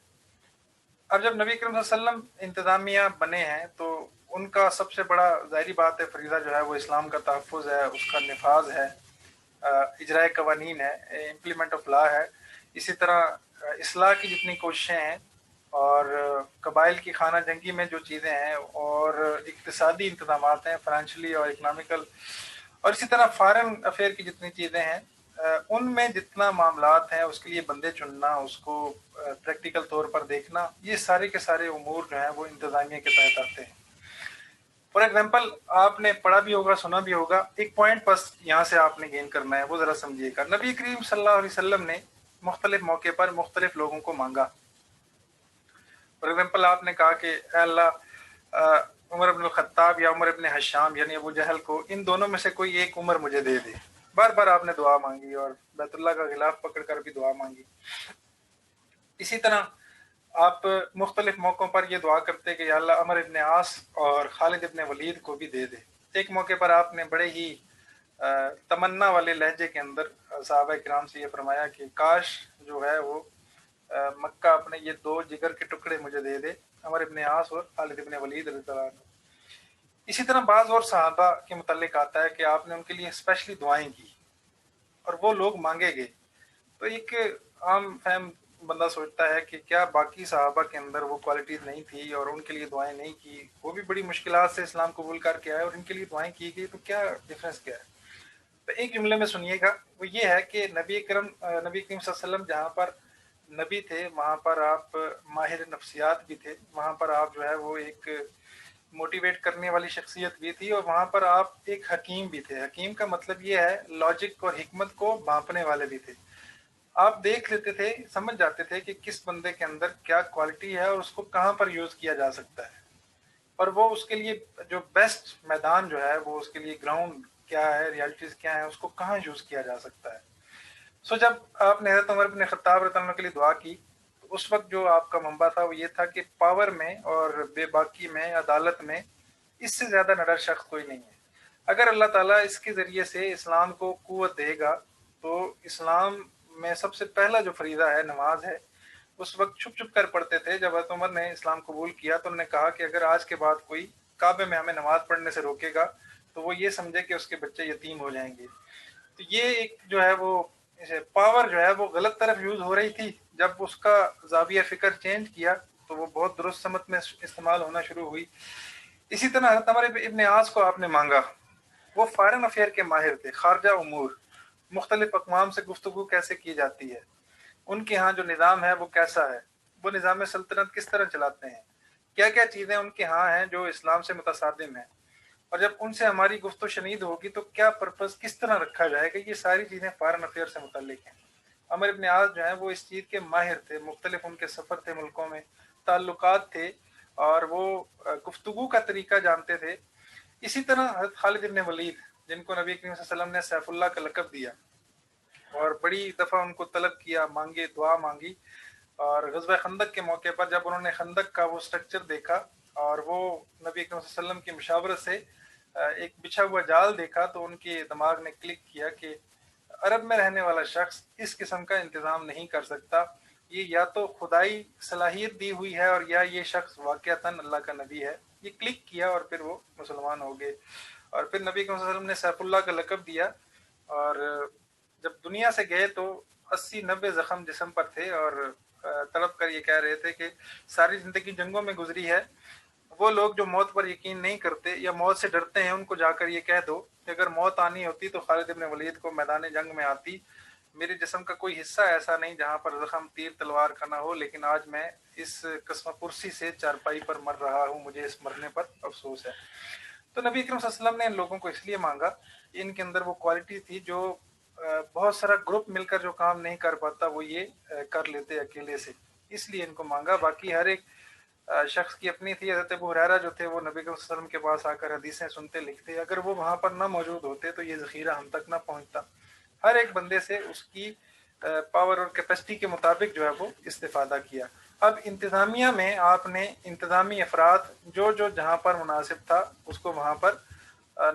اب جب نبی کریم صلی اللہ علیہ وسلم انتظامیہ بنے ہیں تو ان کا سب سے بڑا ظاہری بات ہے فریضہ جو ہے وہ اسلام کا تحفظ ہے، اس کا نفاذ ہے، اجرائے قوانین ہے، امپلیمنٹ آف لا ہے، اسی طرح اصلاح کی جتنی کوششیں ہیں، اور قبائل کی خانہ جنگی میں جو چیزیں ہیں، اور اقتصادی انتظامات ہیں، فائنینشلی اور اکنامیکل، اور اسی طرح فارن افیئر کی جتنی چیزیں ہیں، ان میں جتنا معاملات ہیں اس کے لیے بندے چننا، اس کو پریکٹیکل طور پر دیکھنا، یہ سارے کے سارے امور جو ہیں وہ انتظامیہ کے تحت آتے ہیں۔ فار ایگزامپل آپ نے پڑھا بھی ہوگا، سنا بھی ہوگا، ایک پوائنٹ بس یہاں سے آپ نے گین کرنا ہے، وہ ذرا سمجھیے گا۔ نبی کریم صلی اللہ علیہ وسلم نے مختلف موقع پر مختلف لوگوں کو مانگا۔ فار ایگزامپل آپ نے کہا کہ اے اللہ عمر بن الخطاب یا عمر بن حشام یعنی ابو جہل کو، ان دونوں میں سے کوئی ایک عمر مجھے دے دے۔ بار بار آپ نے دعا مانگی اور بیت اللہ کا غلاف پکڑ کر بھی دعا مانگی۔ اسی طرح آپ مختلف موقعوں پر یہ دعا کرتے کہ یا اللہ عمر ابن عاص اور خالد ابن ولید کو بھی دے دے۔ ایک موقع پر آپ نے بڑے ہی تمنا والے لہجے کے اندر صحابہ کرام سے یہ فرمایا کہ کاش جو ہے وہ مکہ اپنے یہ دو جگر کے ٹکڑے مجھے دے دے، عمر ابن عاص اور خالد ابن ولید رضی اللہ عنہ۔ اسی طرح بعض اور صحابہ کے متعلق آتا ہے کہ آپ نے ان کے لیے اسپیشلی دعائیں کی اور وہ لوگ مانگے گئے۔ تو ایک عام فہم بندہ سوچتا ہے کہ کیا باقی صحابہ کے اندر وہ کوالٹیز نہیں تھی اور ان کے لیے دعائیں نہیں کی؟ وہ بھی بڑی مشکلات سے اسلام قبول کر کے آئے اور ان کے لیے دعائیں کی گئی، تو کیا ڈفرینس کیا ہے؟ تو ایک جملے میں سنیے گا، وہ یہ ہے کہ نبی کریم صلی اللہ علیہ وسلم جہاں پر نبی تھے وہاں پر آپ ماہر نفسیات بھی تھے، وہاں پر آپ جو ہے وہ ایک موٹیویٹ کرنے والی شخصیت بھی تھی، اور وہاں پر آپ ایک حکیم بھی تھے۔ حکیم کا مطلب یہ ہے لاجک اور حکمت کو بانپنے والے بھی تھے۔ آپ دیکھ لیتے تھے، سمجھ جاتے تھے کہ کس بندے کے اندر کیا کوالٹی ہے اور اس کو کہاں پر یوز کیا جا سکتا ہے، اور وہ اس کے لیے جو بیسٹ میدان جو ہے وہ اس کے لیے گراؤنڈ کیا ہے، ریالٹیز کیا ہیں، اس کو کہاں یوز کیا جا سکتا ہے۔ سو جب آپ نے حضرت عمر بن خطاب رضی اللہ عنہ کے لیے دعا کی تو اس وقت جو آپ کا منبع تھا وہ یہ تھا کہ پاور میں اور بے باکی میں، عدالت میں اس سے زیادہ نڈر شخص کوئی نہیں ہے۔ اگر اللہ تعالیٰ اس کے ذریعے سے اسلام کو قوت دے گا تو اسلام میں سب سے پہلا جو فریضہ ہے نماز ہے۔ اس وقت چھپ چھپ کر پڑھتے تھے۔ جب حضرت عمر نے اسلام قبول کیا تو انہوں نے کہا کہ اگر آج کے بعد کوئی کعبے میں ہمیں نماز پڑھنے سے روکے گا تو وہ یہ سمجھے کہ اس کے بچے یتیم ہو جائیں گے۔ تو یہ ایک جو ہے وہ پاور جو ہے وہ غلط طرف یوز ہو رہی تھی۔ جب اس کا زاویہ فکر چینج کیا تو وہ بہت درست سمت میں استعمال ہونا شروع ہوئی۔ اسی طرح حضرت عمر ابن عاص کو آپ نے مانگا۔ وہ فارن افیئر کے ماہر تھے، خارجہ امور، مختلف اقوام سے گفتگو کیسے کی جاتی ہے، ان کے ہاں جو نظام ہے وہ کیسا ہے، وہ نظام سلطنت کس طرح چلاتے ہیں، کیا کیا چیزیں ان کے ہاں ہیں جو اسلام سے متصادم ہیں، اور جب ان سے ہماری گفت و شنید ہوگی تو کیا پرپس کس طرح رکھا جائے گا۔ یہ ساری چیزیں فارن افیئر سے متعلق ہیں۔ عمر ابن عاص جو ہیں وہ اس چیز کے ماہر تھے، مختلف ان کے سفر تھے، ملکوں میں تعلقات تھے، اور وہ گفتگو کا طریقہ جانتے تھے۔ اسی طرح حضرت خالد ابن ولید جن کو نبی کریم صلی اللہ علیہ وسلم نے سیف اللہ کا لقب دیا اور بڑی دفعہ ان کو طلب کیا، مانگے، دعا مانگی، اور غزوہ خندق کے موقع پر جب انہوں نے خندق کا وہ سٹرکچر دیکھا اور وہ نبی کریم صلی اللہ علیہ وسلم کی مشاورت سے ایک بچھا ہوا جال دیکھا تو ان کے دماغ نے کلک کیا کہ عرب میں رہنے والا شخص اس قسم کا انتظام نہیں کر سکتا، یہ یا تو خدائی صلاحیت دی ہوئی ہے اور یا یہ شخص واقعتاً اللہ کا نبی ہے۔ یہ کلک کیا اور پھر وہ مسلمان ہو گئے، اور پھر نبی صلی اللہ علیہ وسلم نے سیف اللہ کا لقب دیا، اور جب دنیا سے گئے تو 80-90 زخم جسم پر تھے، اور تڑپ کر یہ کہہ رہے تھے کہ ساری زندگی جنگوں میں گزری ہے، وہ لوگ جو موت پر یقین نہیں کرتے یا موت سے ڈرتے ہیں ان کو جا کر یہ کہہ دو کہ اگر موت آنی ہوتی تو خالد ابن ولید کو میدان جنگ میں آتی، میرے جسم کا کوئی حصہ ایسا نہیں جہاں پر زخم تیر تلوار کا نہ ہو، لیکن آج میں اس قسم پرسی سے چارپائی پر مر رہا ہوں، مجھے اس مرنے پر افسوس ہے۔ تو نبی کریم صلی اللہ علیہ وسلم نے ان لوگوں کو اس لیے مانگا، ان کے اندر وہ کوالٹی تھی جو بہت سارا گروپ مل کر جو کام نہیں کر پاتا وہ یہ کر لیتے اکیلے سے، اس لیے ان کو مانگا۔ باقی ہر ایک شخص کی اپنی تھی۔ حضرت ابو ہریرہ جو تھے وہ نبی صلی اللہ علیہ وسلم کے پاس آ کر حدیثیں سنتے لکھتے، اگر وہ وہاں پر نہ موجود ہوتے تو یہ ذخیرہ ہم تک نہ پہنچتا۔ ہر ایک بندے سے اس کی پاور اور کیپیسٹی کے مطابق جو ہے وہ استفادہ کیا۔ اب انتظامیہ میں آپ نے انتظامی افراد جو جہاں پر مناسب تھا اس کو وہاں پر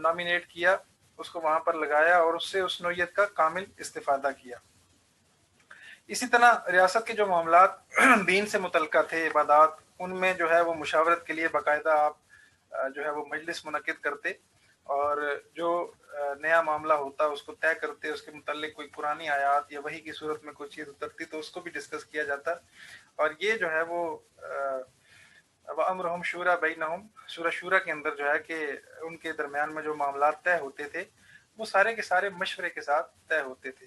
نامینیٹ کیا، اس کو وہاں پر لگایا اور اس سے اس نوعیت کا کامل استفادہ کیا۔ اسی طرح ریاست کے جو معاملات دین سے متعلقہ تھے، عبادات، ان میں جو ہے وہ مشاورت کے لیے باقاعدہ آپ جو ہے وہ مجلس منعقد کرتے، اور جو نیا معاملہ ہوتا اس کو طے کرتے، اس کے متعلق کوئی قرآنی آیات یا وحی کی صورت میں کوئی چیز اترتی تو اس کو بھی ڈسکس کیا جاتا، اور یہ جو ہے وہ وَأَمْرُهُمْ شُورَىٰ بَيْنَهُمْ سورہ شورا کے اندر جو ہے کہ ان کے درمیان میں جو معاملات طے ہوتے تھے وہ سارے کے سارے مشورے کے ساتھ طے ہوتے تھے۔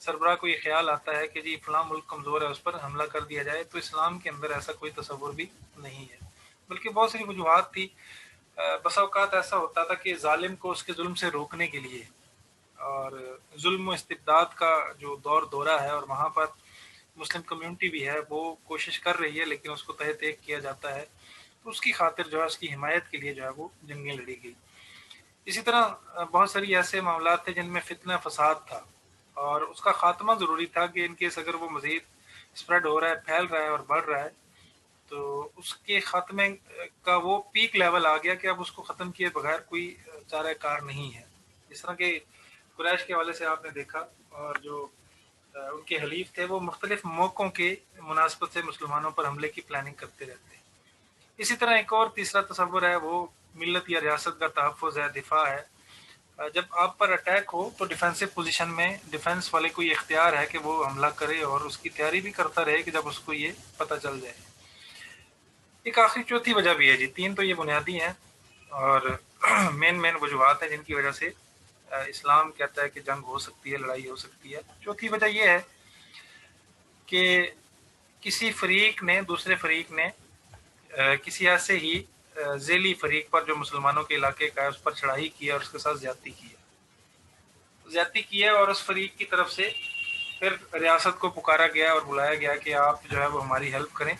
سربراہ کو یہ خیال آتا ہے کہ جی فلاں ملک کمزور ہے، اس پر حملہ کر دیا جائے، تو اسلام کے اندر ایسا کوئی تصور بھی نہیں ہے، بلکہ بہت ساری وجوہات تھی۔ بسا اوقات ایسا ہوتا تھا کہ ظالم کو اس کے ظلم سے روکنے کے لیے، اور ظلم و استبداد کا جو دورہ ہے، اور وہاں پر مسلم کمیونٹی بھی ہے، وہ کوشش کر رہی ہے لیکن اس کو تہہ تیگ کیا جاتا ہے، تو اس کی خاطر جو ہے، اس کی حمایت کے لیے جو ہے وہ جنگیں لڑی گئی۔ اسی طرح بہت ساری ایسے معاملات تھے جن میں فتنہ فساد تھا، اور اس کا خاتمہ ضروری تھا کہ ان کیس اگر وہ مزید اسپریڈ ہو رہا ہے، پھیل رہا ہے اور بڑھ رہا ہے، تو اس کے خاتمے کا وہ پیک لیول آ گیا کہ اب اس کو ختم کیے بغیر کوئی چارہ کار نہیں ہے۔ اس طرح کے قریش کے حوالے سے آپ نے دیکھا، اور جو ان کے حلیف تھے وہ مختلف موقعوں کے مناسبت سے مسلمانوں پر حملے کی پلاننگ کرتے رہتے ہیں۔ اسی طرح ایک اور تیسرا تصور ہے، وہ ملت یا ریاست کا تحفظ ہے، دفاع ہے۔ جب آپ پر اٹیک ہو تو ڈیفینسو پوزیشن میں ڈیفینس والے کو یہ اختیار ہے کہ وہ حملہ کرے، اور اس کی تیاری بھی کرتا رہے کہ جب اس کو یہ پتہ چل جائے۔ ایک آخری چوتھی وجہ بھی ہے جی، تین تو یہ بنیادی ہیں اور مین وجوہات ہیں جن کی وجہ سے اسلام کہتا ہے کہ جنگ ہو سکتی ہے، لڑائی ہو سکتی ہے۔ چوتھی وجہ یہ ہے کہ کسی فریق نے، دوسرے فریق نے کسی ایسے ہی ذیلی فریق پر جو مسلمانوں کے علاقے کا ہے، اس پر چڑھائی کی ہے اور اس کے ساتھ زیادتی کی ہے، اور اس فریق کی طرف سے پھر ریاست کو پکارا گیا اور بلایا گیا کہ آپ جو ہے وہ ہماری ہیلپ کریں،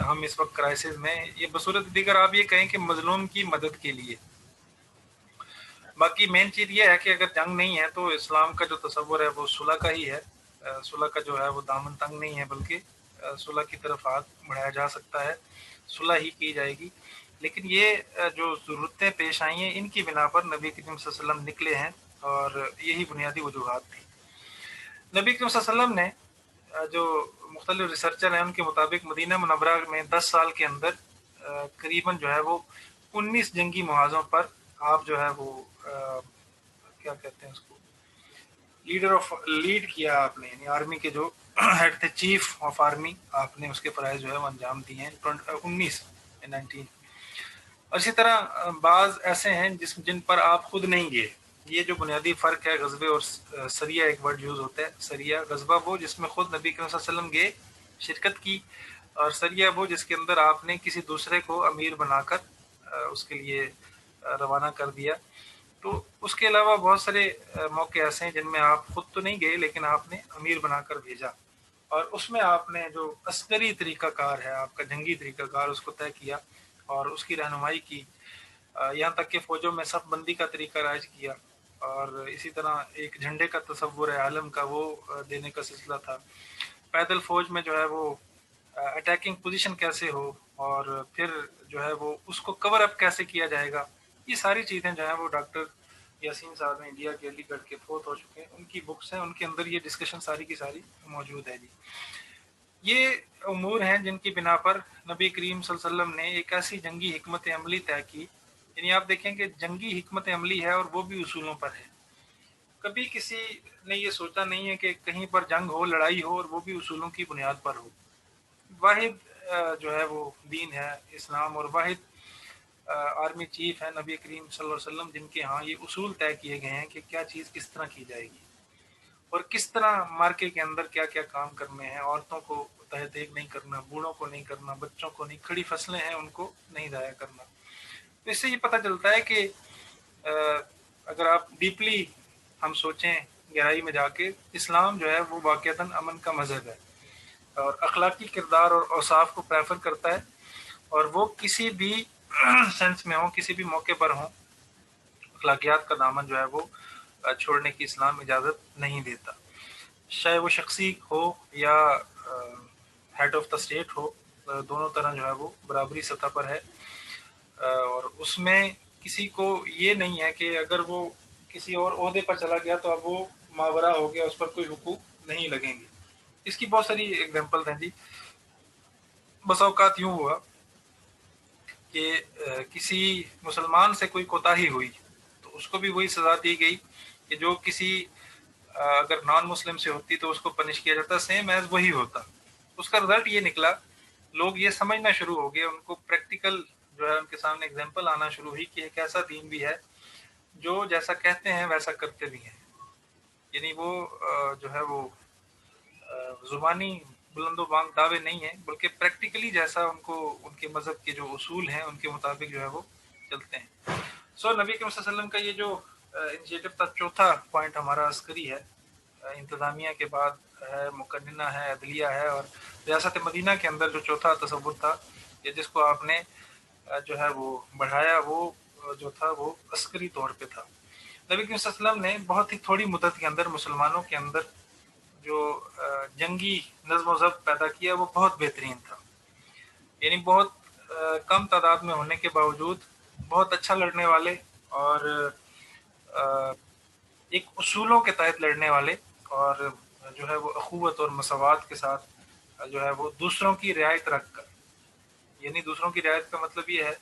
ہم اس وقت کرائسس میں، یہ بصورت دیگر آپ یہ کہیں کہ مظلوم کی مدد کے لیے۔ باقی مین چیز یہ ہے کہ اگر جنگ نہیں ہے تو اسلام کا جو تصور ہے وہ صلح کا ہی ہے۔ صلح کا جو ہے وہ دامن تنگ نہیں ہے، بلکہ صلح کی طرف ہاتھ بڑھایا جا سکتا ہے، صلح ہی کی جائے گی۔ لیکن یہ جو ضرورتیں پیش آئی ہیں، ان کی بنا پر نبی کریم صلی اللہ علیہ وسلم نکلے ہیں، اور یہی بنیادی وجوہات تھی۔ نبی کریم صلی اللہ علیہ وسلم نے جو مختلف ریسرچر ہیں ان کے مطابق مدینہ منورہ میں 10 سال کے اندر قریباً جو ہے وہ 19 جنگی محاذوں پر آپ جو ہے وہ کیا کہتے ہیں اس کو، لیڈ کیا آپ نے، یعنی آرمی کے جو ہیڈ تھے، چیف آف آرمی، آپ نے اس کے فرائض جو ہے وہ انجام دیے ہیں 19۔ اور اسی طرح بعض ایسے ہیں جن پر آپ خود نہیں گئے۔ یہ جو بنیادی فرق ہے غزوے اور سریہ، ایک ورڈ یوز ہوتا ہے سریہ، غزوہ وہ جس میں خود نبی کریم صلی اللہ علیہ وسلم گئے، شرکت کی، اور سریہ وہ جس کے اندر آپ نے کسی دوسرے کو امیر بنا کر اس کے لیے روانہ کر دیا۔ تو اس کے علاوہ بہت سارے موقع ایسے ہیں جن میں آپ خود تو نہیں گئے لیکن آپ نے امیر بنا کر بھیجا، اور اس میں آپ نے جو عسکری طریقہ کار ہے، آپ کا جنگی طریقہ کار، اس کو طے کیا اور اس کی رہنمائی کی، یہاں تک کہ فوجوں میں صف بندی کا طریقہ رائج کیا، اور اسی طرح ایک جھنڈے کا تصور ہے عالم کا، وہ دینے کا سلسلہ تھا۔ پیدل فوج میں جو ہے وہ اٹیکنگ پوزیشن کیسے ہو، اور پھر جو ہے وہ اس کو کور اپ کیسے کیا جائے گا، یہ ساری چیزیں جو ہیں وہ ڈاکٹر یاسین صاحب ہیں انڈیا کے، علی گڑھ کے، فوت ہو چکے ہیں، ان کی بکس ہیں، ان کے اندر یہ ڈسکشن ساری کی ساری موجود ہے جی۔ یہ امور ہیں جن کی بنا پر نبی کریم صلی اللہ علیہ وسلم نے ایک ایسی جنگی حکمت عملی طے کی، یعنی آپ دیکھیں کہ جنگی حکمت عملی ہے اور وہ بھی اصولوں پر ہے۔ کبھی کسی نے یہ سوچا نہیں ہے کہ کہیں پر جنگ ہو، لڑائی ہو، اور وہ بھی اصولوں کی بنیاد پر ہو۔ واحد جو ہے وہ دین ہے اسلام، اور واحد آرمی چیف ہے نبی کریم صلی اللہ علیہ وسلم، جن کے ہاں یہ اصول طے کیے گئے ہیں کہ کیا چیز کس طرح کی جائے گی، اور کس طرح مارکے کے اندر کیا کیا کام کرنے ہیں، عورتوں کو تہہ دیگ نہیں کرنا، بوڑھوں کو نہیں کرنا، بچوں کو نہیں، کھڑی فصلیں ہیں ان کو نہیں ضائع کرنا۔ تو اس سے یہ پتہ چلتا ہے کہ اگر آپ ڈیپلی ہم سوچیں گہرائی میں جا کے، اسلام جو ہے وہ واقعتاً امن کا مذہب ہے، اور اخلاقی کردار اور اوصاف کو پریفر کرتا ہے، اور وہ کسی بھی سینس میں ہوں، کسی بھی موقع پر ہوں، اخلاقیات کا دامن جو ہے وہ چھوڑنے کی اسلام اجازت نہیں دیتا، چاہے وہ شخصی ہو یا ہیڈ آف دا اسٹیٹ ہو، دونوں طرح جو ہے وہ برابری سطح پر ہے، اور اس میں کسی کو یہ نہیں ہے کہ اگر وہ کسی اور عہدے پر چلا گیا تو اب وہ ماورا ہو گیا، اس پر کوئی حقوق نہیں لگیں گے۔ اس کی بہت ساری ایگزامپل ہیں جی۔ بس اوقات یوں ہوا کہ کسی مسلمان سے کوئی کوتاہی ہوئی تو اس کو بھی وہی سزا دی گئی کہ جو کسی اگر نان مسلم سے ہوتی تو اس کو پنش کیا جاتا، سیم ایز وہی ہوتا۔ اس کا رزلٹ یہ نکلا، لوگ یہ سمجھنا شروع ہو گئے، ان کو پریکٹیکل جو ہے ان کے سامنے ایگزامپل آنا شروع ہوئی کہ ایک ایسا دین بھی ہے جو جیسا کہتے ہیں ویسا کرتے بھی ہیں۔ یعنی وہ جو ہے وہ زبانی بلند و بانگ دعوے نہیں ہیں، بلکہ پریکٹیکلی جیسا ان کو ان کے مذہب کے جو اصول ہیں ان کے مطابق جو ہے وہ چلتے ہیں۔ نبی کریم صلی اللہ علیہ وسلم کا یہ جو انیشیٹو تھا، چوتھا پوائنٹ ہمارا عسکری ہے، انتظامیہ کے بعد ہے مقننہ ہے، عدلیہ ہے، اور ریاست مدینہ کے اندر جو چوتھا تصور تھا یا جس کو آپ نے جو ہے وہ بڑھایا، وہ جو تھا وہ عسکری طور پہ تھا۔ نبی کریم صلی اللہ علیہ وسلم نے بہت ہی تھوڑی مدت کے اندر مسلمانوں کے اندر جو جنگی نظم و ضبط پیدا کیا وہ بہت بہترین تھا، یعنی بہت کم تعداد میں ہونے کے باوجود بہت اچھا لڑنے والے اور ایک اصولوں کے تحت لڑنے والے، اور جو ہے وہ اخوت اور مساوات کے ساتھ جو ہے وہ دوسروں کی رعایت رکھ کر، یعنی دوسروں کی رعایت کا مطلب یہ ہے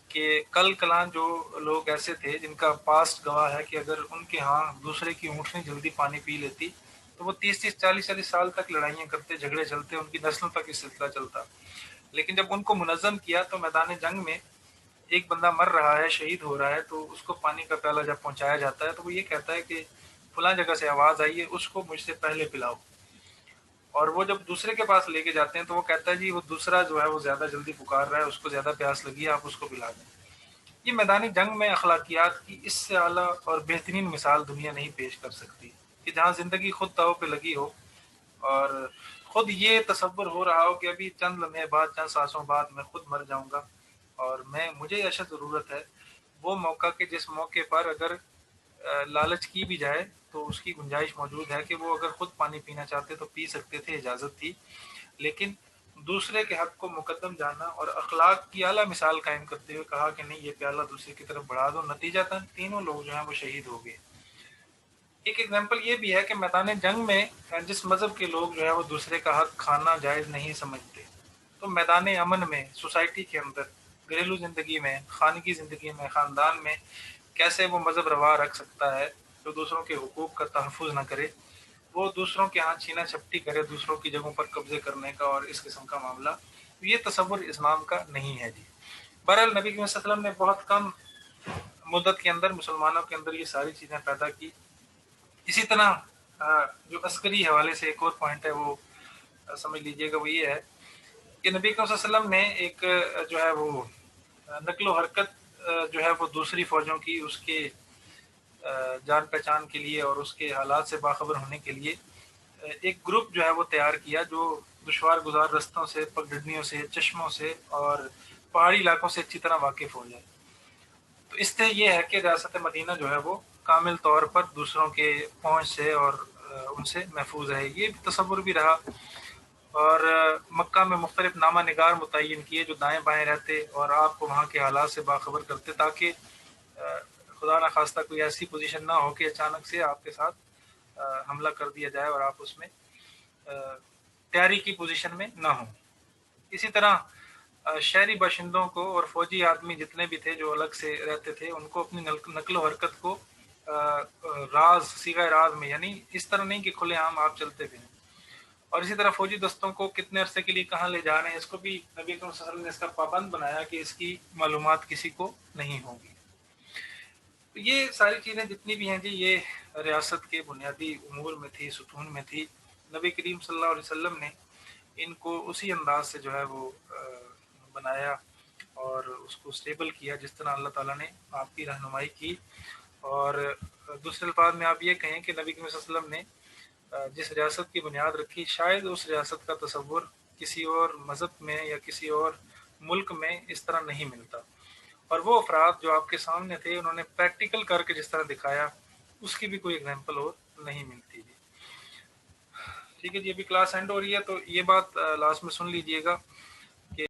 کہ کل کلان جو لوگ ایسے تھے جن کا پاسٹ گواہ ہے کہ اگر ان کے ہاں دوسرے کی اونٹنی جلدی پانی پی لیتی تو وہ 30 40 سال تک لڑائیاں کرتے، جھگڑے چلتے، ان کی نسلوں تک یہ سلسلہ چلتا۔ لیکن جب ان کو منظم کیا تو میدان جنگ میں ایک بندہ مر رہا ہے، شہید ہو رہا ہے، تو اس کو پانی کا پیالہ جب پہنچایا جاتا ہے تو وہ یہ کہتا ہے کہ فلاں جگہ سے آواز آئی ہے، اس کو مجھ سے پہلے پلاؤ، اور وہ جب دوسرے کے پاس لے کے جاتے ہیں تو وہ کہتا ہے جی وہ دوسرا جو ہے وہ زیادہ جلدی پکار رہا ہے، اس کو زیادہ پیاس لگی ہے، آپ اس کو پلا دیں۔ یہ میدانی جنگ میں اخلاقیات کی اس سے اعلیٰ اور بہترین مثال دنیا نہیں پیش کر سکتی، کہ جہاں زندگی خود داؤ پہ لگی ہو اور خود یہ تصور ہو رہا ہو کہ ابھی چند لمحے بعد، چند سانسوں بعد میں خود مر جاؤں گا اور مجھے اشد ضرورت ہے وہ موقع کہ جس موقع پر اگر لالچ کی بھی جائے تو اس کی گنجائش موجود ہے کہ وہ اگر خود پانی پینا چاہتے تو پی سکتے تھے، اجازت تھی، لیکن دوسرے کے حق کو مقدم جانا اور اخلاق کی اعلیٰ مثال قائم کرتے ہوئے کہا کہ نہیں، یہ پیالہ دوسرے کی طرف بڑھا دو، نتیجہ تینوں لوگ جو ہیں وہ شہید ہو گئے۔ ایک ایگزامپل یہ بھی ہے کہ میدان جنگ میں جس مذہب کے لوگ جو ہے وہ دوسرے کا حق کھانا جائز نہیں سمجھتے، تو میدان امن میں، سوسائٹی کے اندر، گھریلو زندگی میں، خانگی زندگی میں، خاندان میں کیسے وہ مذہب روا رکھ سکتا ہے جو دوسروں کے حقوق کا تحفظ نہ کرے، وہ دوسروں کے ہاں چھینا چھپٹی کرے، دوسروں کی جگہوں پر قبضے کرنے کا اور اس قسم کا معاملہ، یہ تصور اسلام کا نہیں ہے جی۔ بہرحال نبی صلی اللہ علیہ وسلم نے بہت کم مدت کے اندر مسلمانوں کے اندر یہ ساری چیزیں پیدا کی۔ اسی طرح جو عسکری حوالے سے ایک اور پوائنٹ ہے وہ سمجھ لیجئے گا، وہ یہ ہے کہ نبی صلی اللہ علیہ وسلم نے ایک جو ہے وہ نقل و حرکت جو ہے وہ دوسری فوجوں کی، اس کے جان پہچان کے لیے اور اس کے حالات سے باخبر ہونے کے لیے ایک گروپ جو ہے وہ تیار کیا جو دشوار گزار رستوں سے، پگڈنڈیوں سے، چشموں سے اور پہاڑی علاقوں سے اچھی طرح واقف ہو جائے۔ تو اس سے یہ ہے کہ ریاست مدینہ جو ہے وہ کامل طور پر دوسروں کے پہنچ سے اور ان سے محفوظ رہے۔ یہ تصور بھی رہا، اور مکہ میں مختلف نامہ نگار متعین کیے جو دائیں بائیں رہتے اور آپ کو وہاں کے حالات سے باخبر کرتے، تاکہ خدا نخواستہ کوئی ایسی پوزیشن نہ ہو کہ اچانک سے آپ کے ساتھ حملہ کر دیا جائے اور آپ اس میں تیاری کی پوزیشن میں نہ ہوں۔ اسی طرح شہری باشندوں کو اور فوجی آدمی جتنے بھی تھے جو الگ سے رہتے تھے، ان کو اپنی نقل و حرکت کو راز، صیغہ راز میں، یعنی اس طرح نہیں کہ کھلے عام آپ چلتے تھے، اور اسی طرح فوجی دستوں کو کتنے عرصے کے لیے کہاں لے جا رہے ہیں اس کو بھی نبی صلی اللہ علیہ وسلم نے اس کا پابند بنایا کہ اس کی معلومات کسی کو نہیں ہوگی۔ تو یہ ساری چیزیں جتنی بھی ہیں جی، یہ ریاست کے بنیادی امور میں تھی، ستون میں تھی۔ نبی کریم صلی اللہ علیہ وسلم نے ان کو اسی انداز سے جو ہے وہ بنایا اور اس کو سٹیبل کیا جس طرح اللہ تعالیٰ نے آپ کی رہنمائی کی۔ اور دوسرے الفاظ میں آپ یہ کہیں کہ نبی کریم صلی اللہ علیہ وسلم نے جس ریاست کی بنیاد رکھی، شاید اس ریاست کا تصور کسی اور مذہب میں یا کسی اور ملک میں اس طرح نہیں ملتا، اور وہ افراد جو آپ کے سامنے تھے انہوں نے پریکٹیکل کر کے جس طرح دکھایا، اس کی بھی کوئی ایگزامپل اور نہیں ملتی جی۔ ٹھیک ہے جی، ابھی کلاس اینڈ ہو رہی ہے تو یہ بات لاسٹ میں سن لیجئے گا